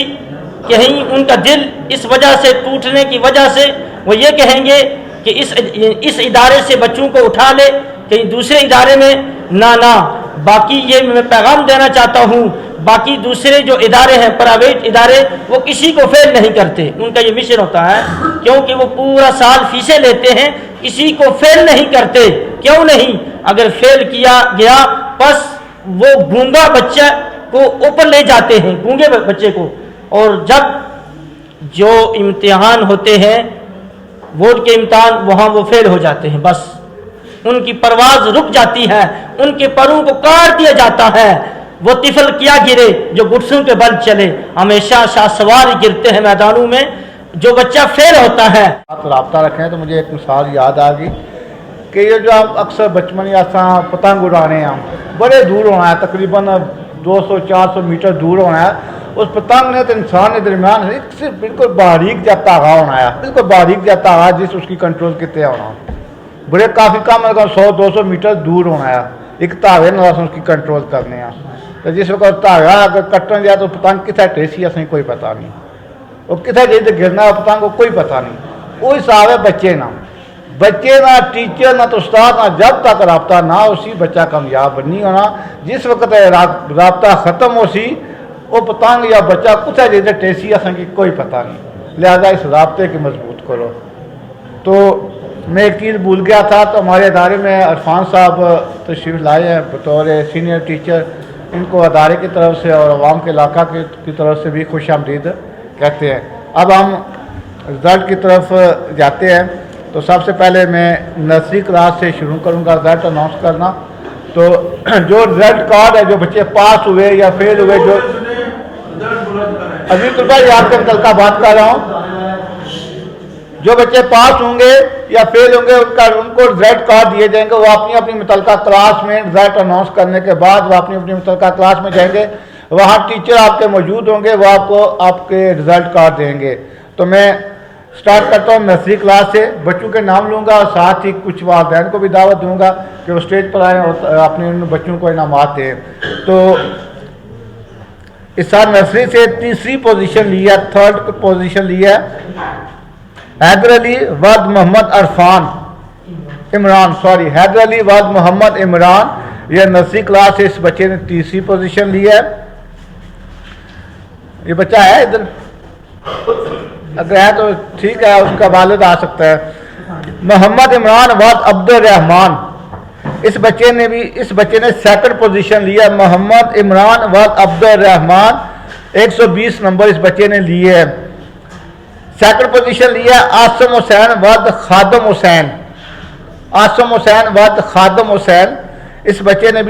कहीं उनका दिल इस वजह से टूटने की वजह से वो ये कहेंगे कि इस इदारे से बच्चों को उठा ले, कहीं दूसरे इदारे में ना। बाकी ये मैं पैगाम देना चाहता हूँ, बाकी दूसरे जो इदारे हैं प्राइवेट इदारे, वो किसी को फेल नहीं करते। उनका ये मिशन होता है, क्योंकि वो पूरा साल फीसें लेते हैं, किसी को फेल नहीं करते। क्यों नहीं? अगर फेल किया गया बस वो गूंगा बच्चा को ऊपर ले जाते हैं, गूंगे बच्चे को, और जब जो इम्तिहान होते हैं बोर्ड के इम्तिहान, वहाँ वो फेल हो जाते हैं। बस उनकी परवाज़ रुक जाती है, उनके परों को काट दिया जाता है। वो तिफल क्या गिरे जो गुस्सों के बल चले, हमेशा शाहसवार गिरते हैं मैदानों में। जो बच्चा फेल होता है, आप रब्ता रखें तो मुझे एक मिसाल याद आ गई कि ये जो आप अक्सर बचपन या पतंग उड़ाने हैं, बड़े दूर होना है, तकरीबन 200-400 मीटर दूर होना है। उस पतंग ने तो इंसान के दरमियान सिर्फ बिल्कुल बारीक जब धागा होना है, बिल्कुल बारीक जब धागा जिस उसकी कंट्रोल कितने होना, बड़े काफ़ी कम 100-200 मीटर दूर होना है, एक धागे ना उसकी कंट्रोल करने हैं। तो जिस वक्त धागा अगर कट्टन जाए तो पतंग कितना टेसी असें कोई पता नहीं, वो कितना जैसे गिरना है पतंग को कोई पता नहीं। वो हिसाब है बच्चे ना टीचर ना तो उस्ताद ना, जब तक रब्ता ना उसी बच्चा कामयाब नहीं होना। जिस वक्त रब्ता ख़त्म हो सी वो पतंग या बच्चा कुछ जैसे टेसी असें की कोई पता नहीं। लिहाजा इस रब्ते की मजबूत करो। तो मैं एक चीज़ भूल गया था, तो हमारे अदारे में इरफान साहब तशरीफ़ लाए हैं बतौर सीनियर टीचर। इनको अदारे की तरफ से और अवाम के इलाका की तरफ से भी खुश आमदीद कहते हैं। अब हम रिज़ल्ट की तरफ जाते हैं। तो सबसे पहले मैं नर्सरी क्लास से शुरू करूँगा रिज़ल्ट अनाउंस करना। तो जो रिज़ल्ट कार्ड है, जो बच्चे पास हुए या फेल हुए, जो अभी तो भाई आपके कल का बात कर रहा हूँ, जो बच्चे पास होंगे या फेल होंगे उनको रिजल्ट कार्ड दिए जाएंगे। वो अपनी अपनी मुतलका क्लास में रिजल्ट अनाउंस करने के बाद वो अपनी अपनी मुतलका क्लास में जाएंगे, वहाँ टीचर आपके मौजूद होंगे, वो आपको आपके रिजल्ट कार्ड देंगे। तो मैं स्टार्ट करता हूँ नर्सरी क्लास से। बच्चों के नाम लूँगा और साथ ही कुछ वालिदैन को भी दावत दूँगा कि वो स्टेज पर आएँ और अपने उन बच्चों को इनामात दें। तो इस साल नर्सरी से तीसरी पोजीशन लिया, थर्ड पोजीशन लिया हैदर अली वद मोहम्मद हैदर अली वद मोहम्मद इमरान। यह नर्सरी क्लास से इस बच्चे ने तीसरी पोजीशन लिया है। ये बच्चा है इधर, अगर है तो ठीक है, उसका वालिद आ सकता है। मोहम्मद इमरान वद अब्दुल रहमान, इस बच्चे ने सेकंड पोजीशन लिया। मोहम्मद इमरान वद अब्दुल रहमान 120 नंबर इस बच्चे ने लिए है। सेकंड पोजीशन लिया आसम हुसैन वद खादम हुसैन, खादम हुसैन, इस बच्चे ने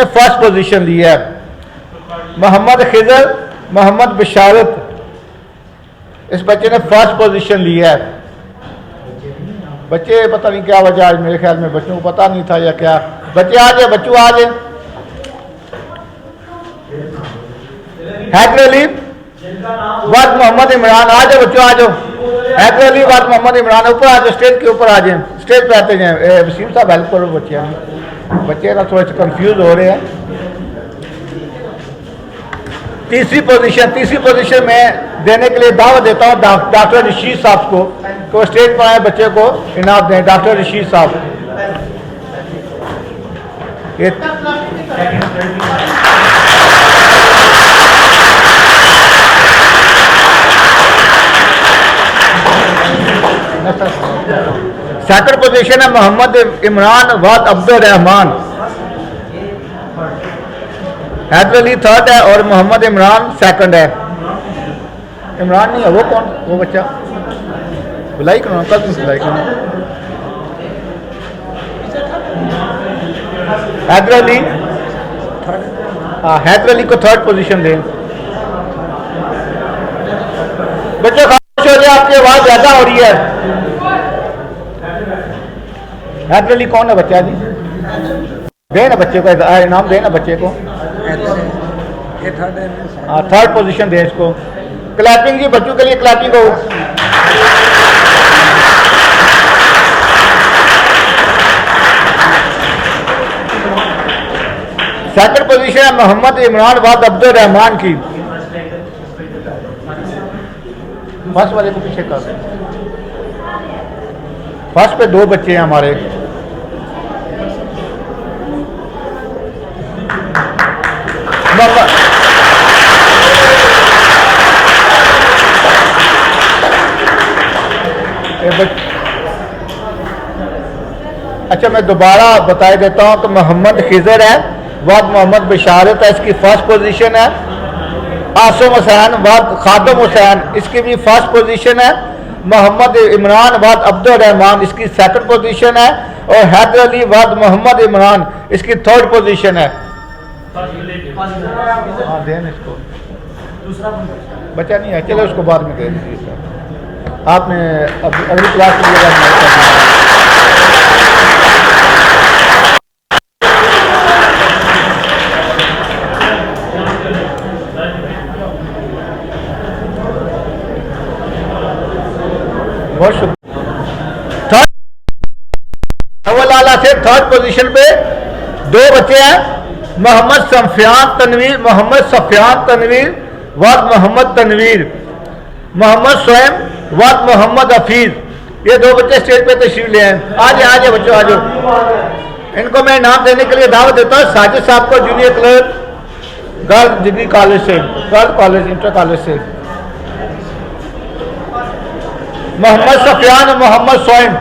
फर्स्ट पोजीशन लिया है। मोहम्मद खिजर मोहम्मद बशारत, इस बच्चे ने फर्स्ट पोजीशन लिया है। बच्चे पता नहीं क्या वजह, आज मेरे ख्याल में बच्चों को पता नहीं था या क्या। बच्चे आ जाए, बच्चों आ जाए। हैदर अली वद मोहम्मद इमरान, आ जाओ बच्चों, आ जाओ। हैदर अली वद मोहम्मद इमरान, ऊपर आ जाओ, स्टेज के ऊपर आ जाए, स्टेज पे आते जाए। वसीम साहब हेल्प करो बच्चे ना थोड़े से कंफ्यूज हो रहे हैं। तीसरी पोजीशन में देने के लिए दावत देता हूँ डॉक्टर रशीद साहब को कि वो स्टेज पर आए, बच्चे को इनाम दें। डॉक्टर रशीद साहब, ये सेकंड पोजीशन है मोहम्मद इमरान वाद अब्दुल रहमान। हैदर अली थर्ड है और मोहम्मद इमरान सेकंड है। इमरान नहीं है वो, कौन वो बच्चा? बुलाई करो, कल तुम बुलाई करो। हैदर अली, हाँ हैदर अली को थर्ड पोजीशन दें। बच्चों खामोश हो जाए, आपकी आवाज ज्यादा हो रही है। हैदर अली कौन है बच्चा जी? दे ना बच्चे को इनाम, दे ना बच्चे को। हाँ थर्ड पोजीशन दे इसको। क्लैपिंग जी, बच्चों के लिए क्लैपिंग हो। सेकंड पोजीशन है मोहम्मद इमरान वाद अब्दुल रहमान की। फर्स्ट वाले को पीछे कर दें। फर्स्ट पे दो बच्चे हैं हमारे। अच्छा मैं दोबारा बता देता हूं कि मोहम्मद खिजर है वाद मोहम्मद बशारत है, इसकी फर्स्ट पोजीशन है। आसम हुसैन वाद खादम हुसैन, इसकी भी फर्स्ट पोजीशन है। मोहम्मद इमरान वाद अब्दुल रहमान, इसकी सेकंड पोजीशन है। और हैदर अली वाद मोहम्मद इमरान, इसकी थर्ड पोजीशन है। हाँ दें इसको, बच्चा नहीं है, चलो उसको बाद में दे दीजिए। आपने अगली क्लास के लिए बहुत शुक्रिया। अव्वल आला से थर्ड पोजीशन पे दो बच्चे हैं, मोहम्मद सफियान तनवीर, मोहम्मद सफियान तनवीर वाद मोहम्मद तनवीर, मोहम्मद स्वयं वाद मोहम्मद हफीज। ये दो बच्चे स्टेज पे तशरीफ ले आए। आ जाए बच्चों, आ जाओ। इनको मैं इनाम देने के लिए दावत देता हूँ साजिद साहब को, junior clerk girls degree college से, गर्ल्स कॉलेज इंटर कॉलेज से। मोहम्मद सफियान और मोहम्मद सोइम।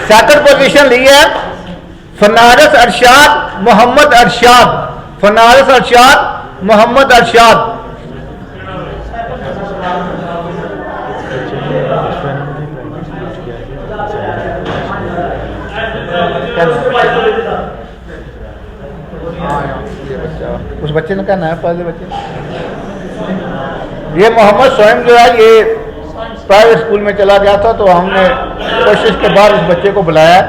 सेकंड पोजीशन ली है फनारस अरशाद मोहम्मद अरशाद, फनारस अरशाद मोहम्मद अरशाद। उस बच्चे ने क्या नाम है पहले बच्चे? ये मोहम्मद सोइम जो है ये प्राइवेट स्कूल में चला गया था, तो हमने कोशिश के बाद इस बच्चे को बुलाया,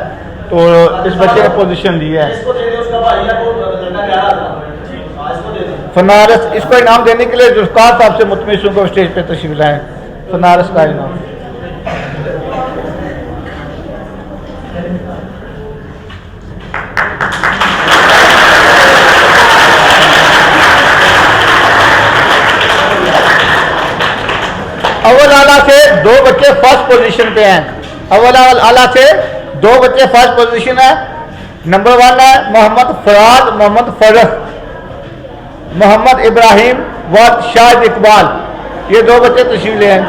तो इस बच्चे ने पोजीशन ली है। फनारस, इसको इनाम देने के लिए जुल्फकार साहब से मुतमिस को स्टेज पे तशरीफ लाए। फनारस का इनाम। अव्वल आला से दो बच्चे फर्स्ट पोजीशन पे हैं। अव्वल आला से दो बच्चे फर्स्ट पोजीशन है। नंबर 1 है मोहम्मद फराद मोहम्मद फरख, मोहम्मद इब्राहिम व शाहिद इकबाल। ये दो बच्चे तशरीफ ले हैं।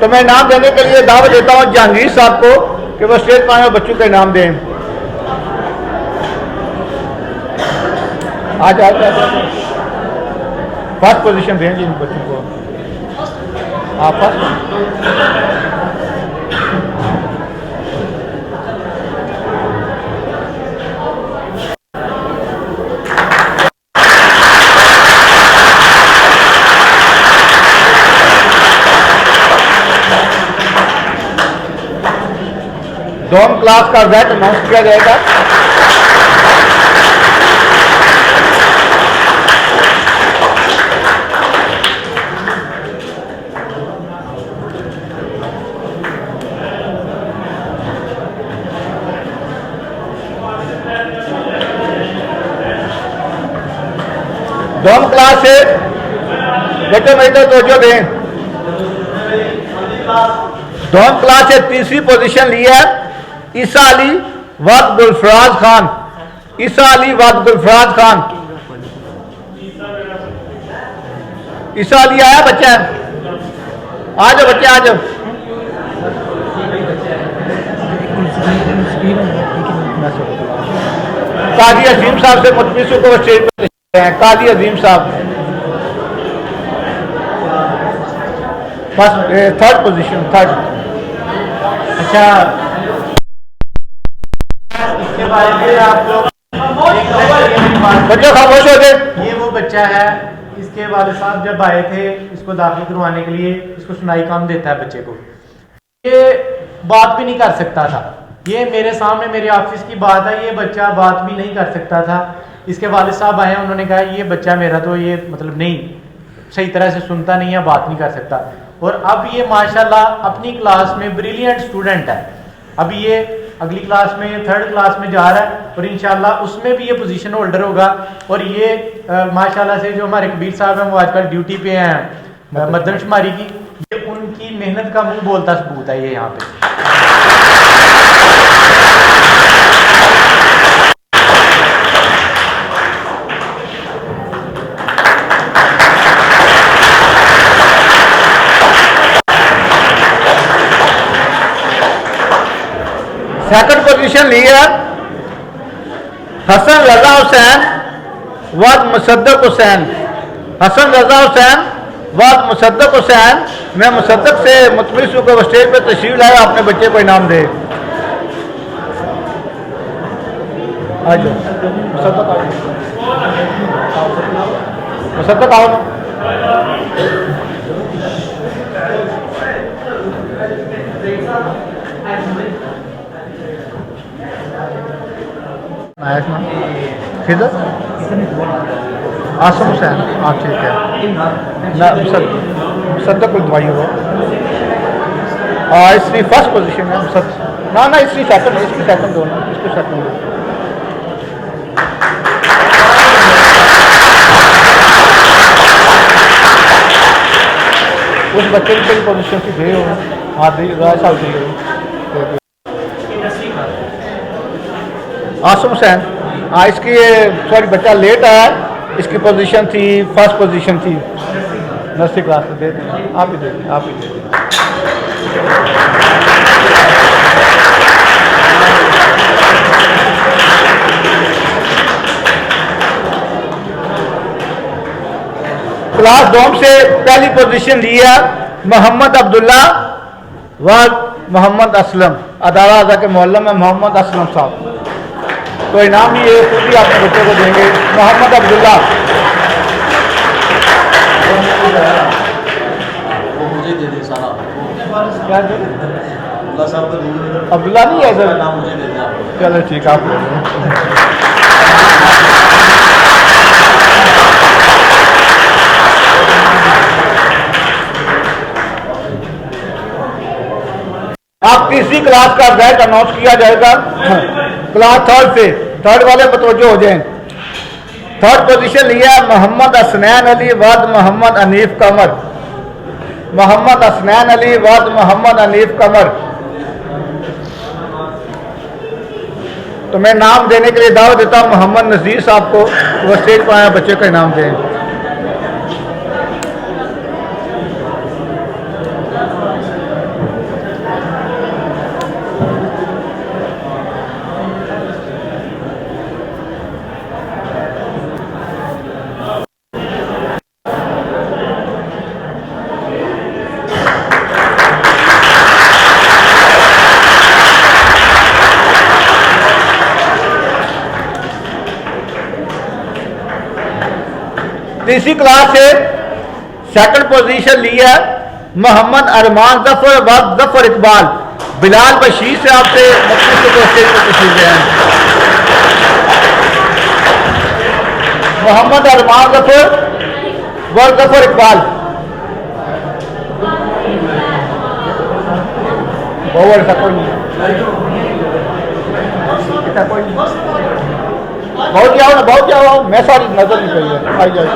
तो मैं इनाम देने के लिए दावत देता हूँ जहांगीर साहब को कि वो स्टेज पर आए बच्चों का इनाम दें। आज फर्स्ट पोजीशन देंगे इन बच्चों को। आप दोनों क्लास का रिजल्ट अनाउंस किया जाएगा। दोनों क्लास से बेटे मेरी तो तवज्जो दें। दोनों क्लास से तीसरी पोजीशन ली है ईसा अली वद गुलफराज खान। ईसा अली वद गुलफराज खान। ईसा अली आया बच्चा? आ जाओ बच्चे आ जाओ। काजी अजीम साहब से मुतमिसों को स्टेज पर काजी अजीम साहब फर्स्ट थर्ड पोजीशन थर्ड। अच्छा, इसके बारे में आप लोग बच्चों खामोश हो गए। ये वो बच्चा है, इसके वाले साहब जब आए थे इसको दाखिल करवाने के लिए, इसको सुनाई काम देता है बच्चे को। ये बात भी नहीं कर सकता था। ये मेरे सामने मेरे ऑफिस की बात है, ये बच्चा बात भी नहीं कर सकता था। इसके वालिद साहब आए, उन्होंने कहा ये बच्चा मेरा तो ये मतलब नहीं सही तरह से सुनता नहीं है, बात नहीं कर सकता। और अब ये माशाल्लाह अपनी क्लास में ब्रिलियंट स्टूडेंट है। अब ये अगली क्लास में थर्ड क्लास में जा रहा है और इंशाल्लाह उसमें भी ये पोजीशन होल्डर होगा। और ये माशाल्लाह से जो हमारे कबीर साहब हैं वो आजकल ड्यूटी पे हैं मर्दमशुमारी की, ये उनकी मेहनत का मुंह बोलता सबूत है ये यहाँ पे। सेकंड पोजीशन ली है हसन रजा हुसैन वद मुसद्दक हुसैन। हसन रजा हुसैन वद मुसद्दक हुसैन। मैं मुसद्दक से मुतमिस को स्टेज पर तशरीफ लाया, अपने बच्चे को इनाम दे। आ जाओ मुसद्दक, आ जाओ मुसद्दक, आओ ना। किधर? आसम हुसैन। हाँ ठीक है ना, मुसद्दक को दवाई हो। इसकी फर्स्ट पोजीशन है मुसद्दक। ना ना इसकी सेकंड, इसकी सेकंड दो ना, इसको सेकंड दो। उस बच्चे की पोजीशन से दे हो। हाँ दी राय साहब दी आसम हुसैन। हाँ इसकी सॉरी बच्चा लेट आया, इसकी पोजीशन थी फर्स्ट पोजीशन थी नर्सरी क्लास में। दे दें आप ही दे दें, आप ही दे दें। क्लास डोम से पहली पोजीशन ली है मोहम्मद अब्दुल्ला व मोहम्मद असलम। अदारा अदा के मोहल्लम में मोहम्मद असलम साहब। तो इनाम ही ये खुद ही अपने बच्चे को देंगे। मोहम्मद अब्दुल्ला। वो मुझे दे दे सारा। क्या दे? अब्दुल्ला नहीं है सर, नाम मुझे दे दे। चलो ठीक है, आप ले लो। आप तीसरी क्लास का रिजल्ट अनाउंस किया जाएगा। क्लास थर्ड से, थर्ड वाले मतवज्जो हो जाएं। थर्ड पोजीशन लिया मोहम्मद असनैन अली वद मोहम्मद अनीफ कमर। मोहम्मद असनैन अली वद मोहम्मद अनीफ कमर। तो मैं नाम देने के लिए दावत देता हूँ मोहम्मद नज़ीर साहब को, वो स्टेज पर आए बच्चे का इनाम दें। तीसरी क्लास से सेकंड पोजीशन ली है मोहम्मद अरमान जफर व जफर इकबाल। बिलाल बशीर साहब से मुख्तसर को स्टेज पर तशरीफ ले आए। मोहम्मद अरमान जफर व जफर इकबाल। बहुत ऐसा कोई नहीं, ऐसा कोई नहीं। बहुत जाओ ना, बहुत जाओ, मैं सारी नजर नहीं पड़ी है। आई जाओ।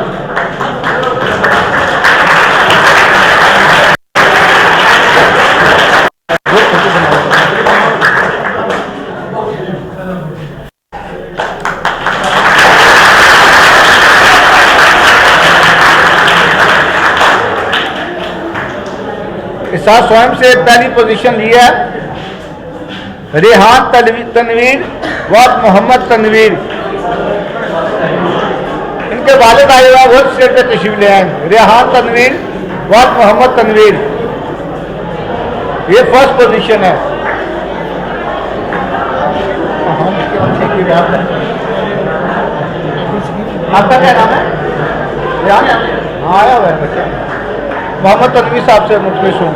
इस साथ स्वयं से पहली पोजीशन ली है रेहान तनवीर व मोहम्मद तनवीर। इनके वालिद आए हुआ वो स्टेज पे तशरीफ ले आए। रेहान तनवीर व मोहम्मद तनवीर, ये फर्स्ट पोजीशन है। आपका क्या नाम है? रेहान? हाँ, आया हुआ है बच्चा। मोहम्मद तनवीर साहब से मुख्तलिफ हूँ।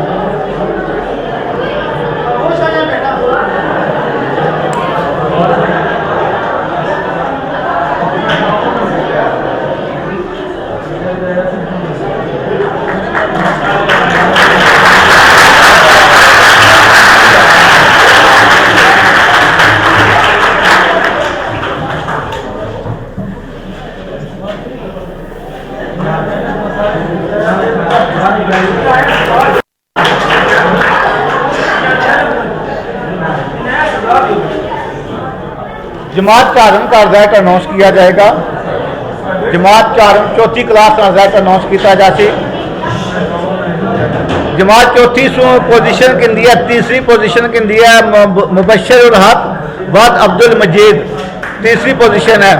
जमात चारम का रिजल्ट अनाउंस किया जाएगा। जमात चारम चौथी क्लास का रिजल्ट अनाउंस किया जाए। जमात चौथी पोजीशन की है, तीसरी पोजीशन की है मुबशर उल हक बाद अब्दुल मजीद, तीसरी पोजीशन है।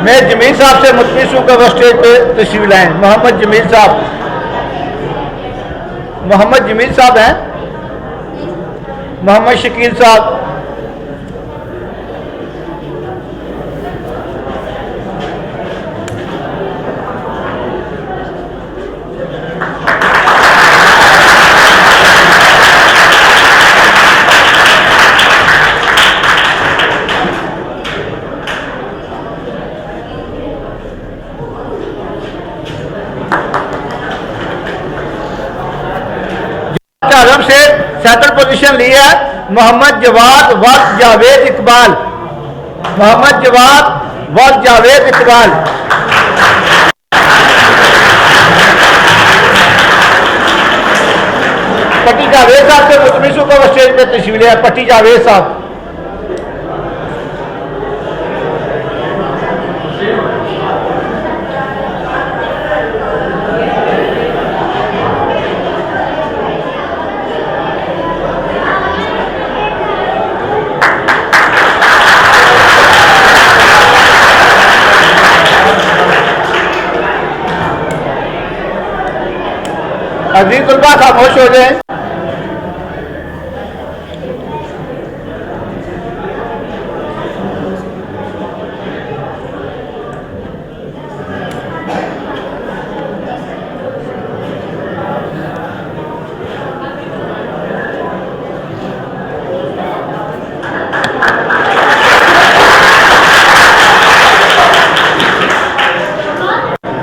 मैं जमील साहब से मुतमिन हूँ कि वो स्टेज पे तशरीफ लाएं। मोहम्मद जमील साहब, मोहम्मद जमील साहब हैं। मोहम्मद शकील साहब, आजम से सेकंड पोजीशन ली है मोहम्मद जवाद वक्त जावेद इकबाल। मोहम्मद जवाद वक्त जावेद इकबाल। पट्टी जावेद साहब से मुतमिन को स्टेज पे तशरीफ लिया। पट्टी जावेद साहब, अजीज तुलबा खामोश हो जाए।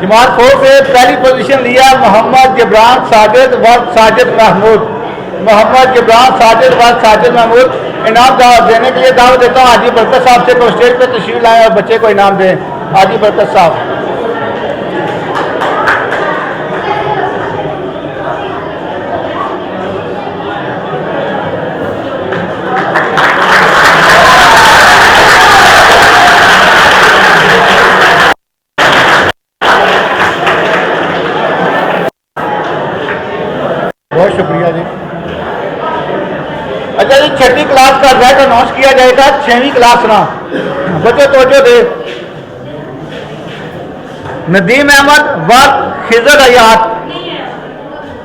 जमात 4 से पहली पोजीशन लिया मोहम्मद जबरान साजिद व साजिद महमूद। मोहम्मद जबरान साजिद व साजिद महमूद। इनाम देने के लिए दावत देता हूँ हाजी बरकत साहब से, को स्टेज पे तशरीफ लाएं और बच्चे को इनाम दें। हाजी बरकत साहब, बहुत शुक्रिया जी। अच्छा जी, छठी क्लास का रिजल्ट अनाउंस किया जाएगा। 6वीं क्लास ना बच्चों तवज्जो दे। नदीम अहमद व खिजर हयात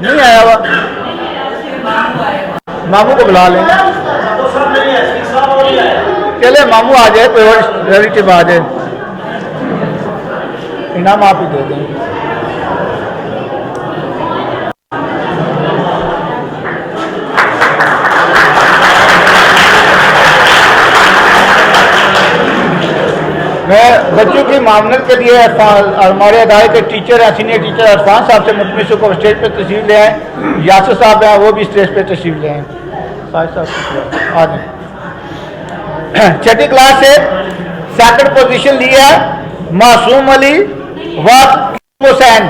नहीं आया हुआ, मामू को बुला लें। चले मामू आ जाए, कोई और रिलेटिव आ जाए, इनाम आप ही दे दें। मैं बच्चों की मामलत के लिए हमारे अदारे के टीचर हैं, सीनियर टीचर अरफान साहब से मुतमिसों को स्टेज पे तशरीफ ले आए। यासर साहब हैं, वो भी स्टेज पे तशरीफ ले आए। आ जाए। छठी क्लास से सेकंड पोजीशन लिया है मासूम अली व हुसैन।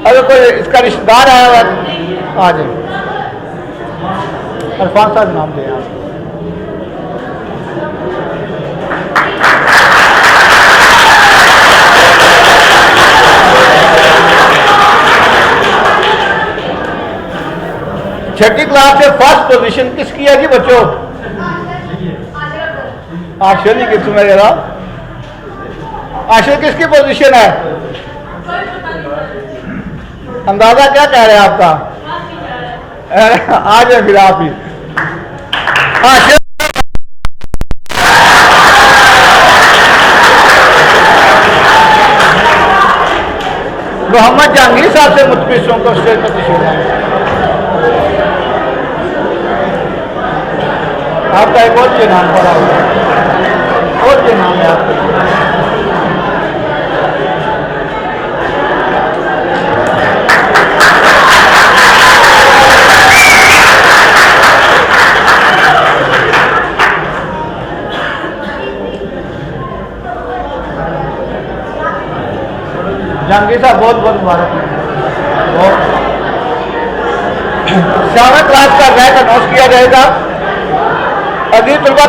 अगर कोई इसका रिश्तेदार आया हुआ आ जाए। अरफान साहब नाम दें आप। छठी क्लास से फर्स्ट पोजीशन किसकी है जी बच्चों? आशिर नहीं किस में जरा आशिर किसकी पोजीशन है? अंदाजा क्या कह रहे हैं आपका? आ जाए फिर आप ही। आशिर मोहम्मद जहांगीर साहब से मुतमिसों को स्टेज पर तशरीफ लाएं। आपका एक और के नाम पड़ा हुआ है, और के नाम है आपका? जहांगीर साहब बहुत बहुत मुबारक है। 7वीं क्लास का रैंक अनाउंस किया जाएगा। अजीज तलबा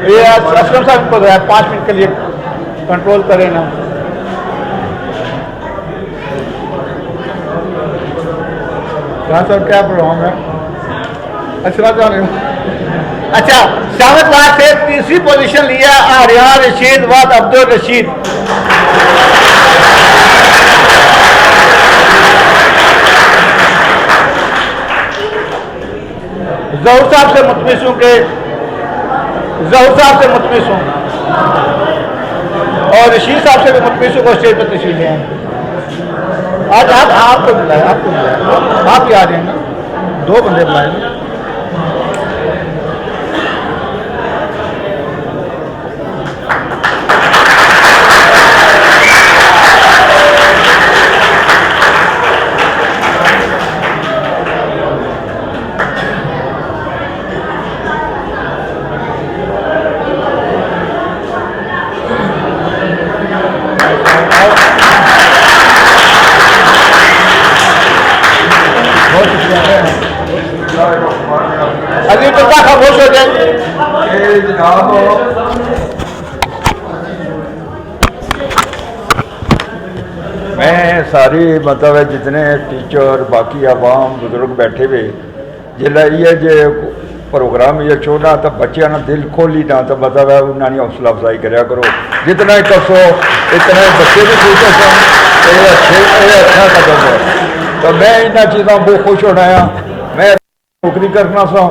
ये असलम साहब को 5 मिनट के लिए कंट्रोल करें ना। साहब क्या प्रोग्राम है? अच्छा 7वीं क्लास से तीसरी पोजीशन लिया आर्यान रशीद व अब्दुल रशीद। जहूर साहब से मुतमिसों के जहूर साहब से मुतमिसों और रशीद साहब से भी मुतमिसों को स्टेज पर तशरीफ ले आए। आज आप आपको बुलाए, आपको बुलाए, आप ही आ रहे हैं ना, 2 बंदे बुलाए ना। अभी तो क्या खामोश हो जाए जनाब। मैं सारी मतलब है जितने टीचर बाकी आवाम बुजुर्ग बैठे हुए जिला ये जे प्रोग्राम ये छोड़ना तो बच्चों ना दिल खोली ना तो मतलब है उन्होंने हौसला अफजाई कराया करो। जितना ही कसो इतना ही बच्चे भी खुश हो अच्छा कदम है। तो मैं इन चीज़ों को खुश होना है। मैं नौकरी करना सा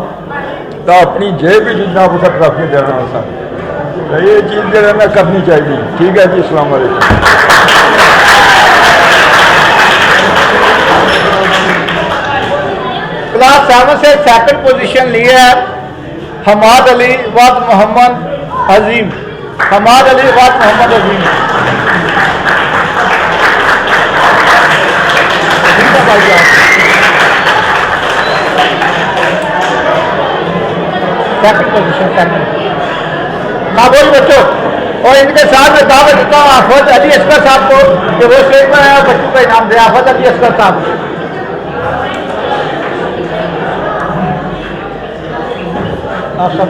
तो अपनी जेब भी जितना कुछ ट्रॉफी देना सा तो ये चीज़ जो है ना करनी चाहिए। ठीक है जी, अस्सलाम वालेकुम। क्लास 7 से सेकंड पोजीशन लिए है हमाद अली वाद मोहम्मद अजीम। हमाद अली वाद Mohammad Azeem. Second position second. हाँ बोल बच्चों, और इनके साथ में दावत देता हूँ आफत अली असगर साहब को कि वो स्टेज पर आया बच्चों का इनाम दे। आफत अली असगर साहब आप सब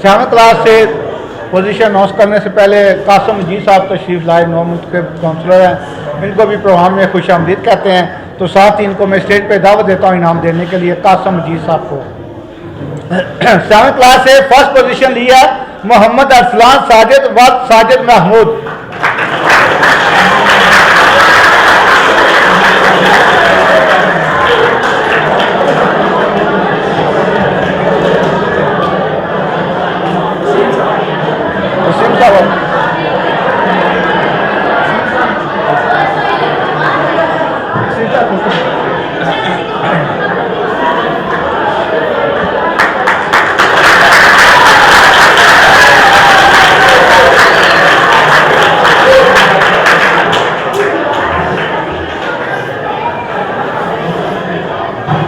सेवन्थ क्लास से पोजीशन अनाउंस करने से पहले कासिम मजीद साहब तशरीफ लाए, 9 के काउंसलर हैं। इनको भी प्रोग्राम में खुश आमदीद कहते हैं। तो साथ ही इनको मैं स्टेज पे दावत देता हूँ इनाम देने के लिए कासिम मजीद साहब को। 7th क्लास से फर्स्ट पोजीशन लिया मोहम्मद अरसलान साजिद वक्त साजिद महमूद।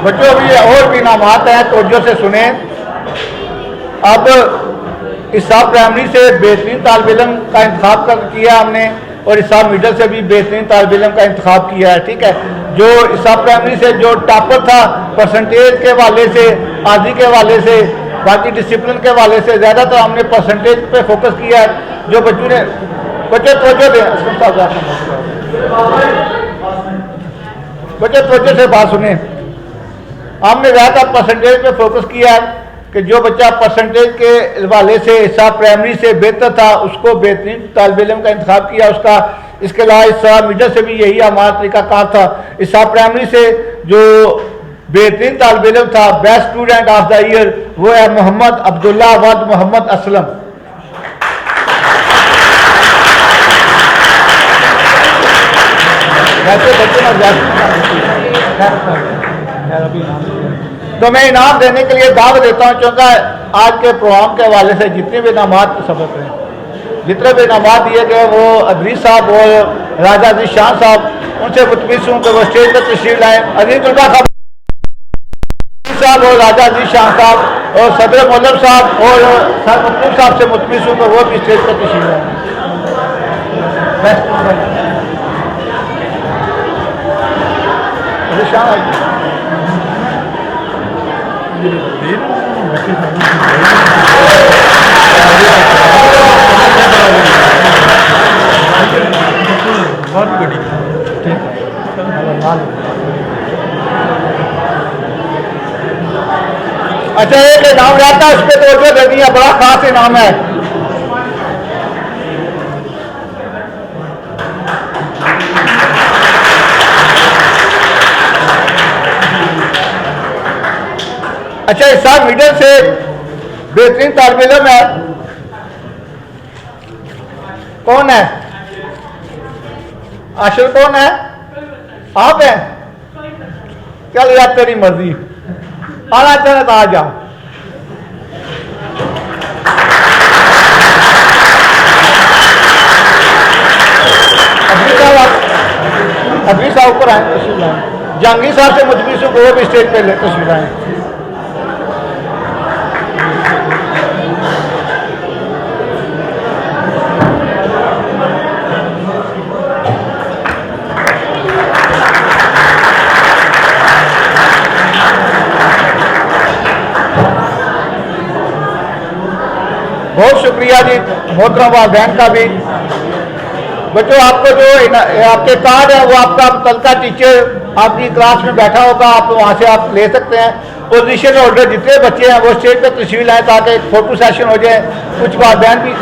बच्चों अभी और भी इनामात हैं, तवज्जो से सुने। अब इसाब प्राइमरी से बेहतरीन तालिब इल्म का इंतखाब किया हमने और इसाब मिडल से भी बेहतरीन तालिब इल्म का इंतखाब किया है, ठीक है। जो इसाब प्राइमरी से जो टॉपर था परसेंटेज के वाले से, आदि के वाले से, बाकी डिसिप्लिन के वाले से ज़्यादातर हमने परसेंटेज पे फोकस किया है। जो बच्चों ने बच्चे तवज्जो दें, बच्चे तवज्जो से बात सुने। हमने ज़्यादा परसेंटेज पे फोकस किया है कि जो बच्चा परसेंटेज के हवाले से हिसाब प्राइमरी से बेहतर था उसको बेहतरीन तालिब इल्म का इंतखाब किया उसका। इसके अलावा हिसाब मिडल से भी यही हमारा तरीकाकार था। हिसाब प्राइमरी से जो बेहतरीन तालिब इल्म था, best student of the year, वो है मोहम्मद अब्दुल्ला वद मोहम्मद असलम। तो मैं इनाम देने के लिए दावत देता हूँ, क्योंकि आज के प्रोग्राम के हवाले से जितने भी इनामात सबक हैं, जितने भी इनामात दिए गए वो अदरीस साहब और राजा अजीज शाह साहब, उनसे मुतमिस हूँ कि वो स्टेज पर तशरीफ लाएँ। अजीज उल्ला साहब और राजा अजीज शाह साहब और सदर मौलम साहब और सर मकबूल साहब से मुतमिस हूँ कि वो भी स्टेज पर तशरीफ लाएँ। अच्छा, एक इनाम रहता है, उस पर तवज्जो देनी है, बड़ा खास इनाम है। अच्छा, हिसाब मिडल से बेहतरीन तालिब इल्म है, कौन है? आशिर कौन है? आप हैं? चल यार तेरी मर्जी, आना चाहे तो आ जाओ। अभी साहब ऊपर आए, तशरीफ लाए। जहांगीर साहब से मुतमिस हूं वो भी स्टेज पे ले तशरीफ लाए। बहुत शुक्रिया जी मोहतरम वालिदैन का भी। बच्चों, आपको जो आपके कार्ड है वो आपका मुतल्लिका टीचर आपकी क्लास में बैठा होगा, आप वहाँ से आप ले सकते हैं। पोजीशन होल्डर जितने बच्चे हैं वो स्टेज पर तशरीफ लाएँ ताकि एक फोटो सेशन हो जाए। कुछ वालिदैन भी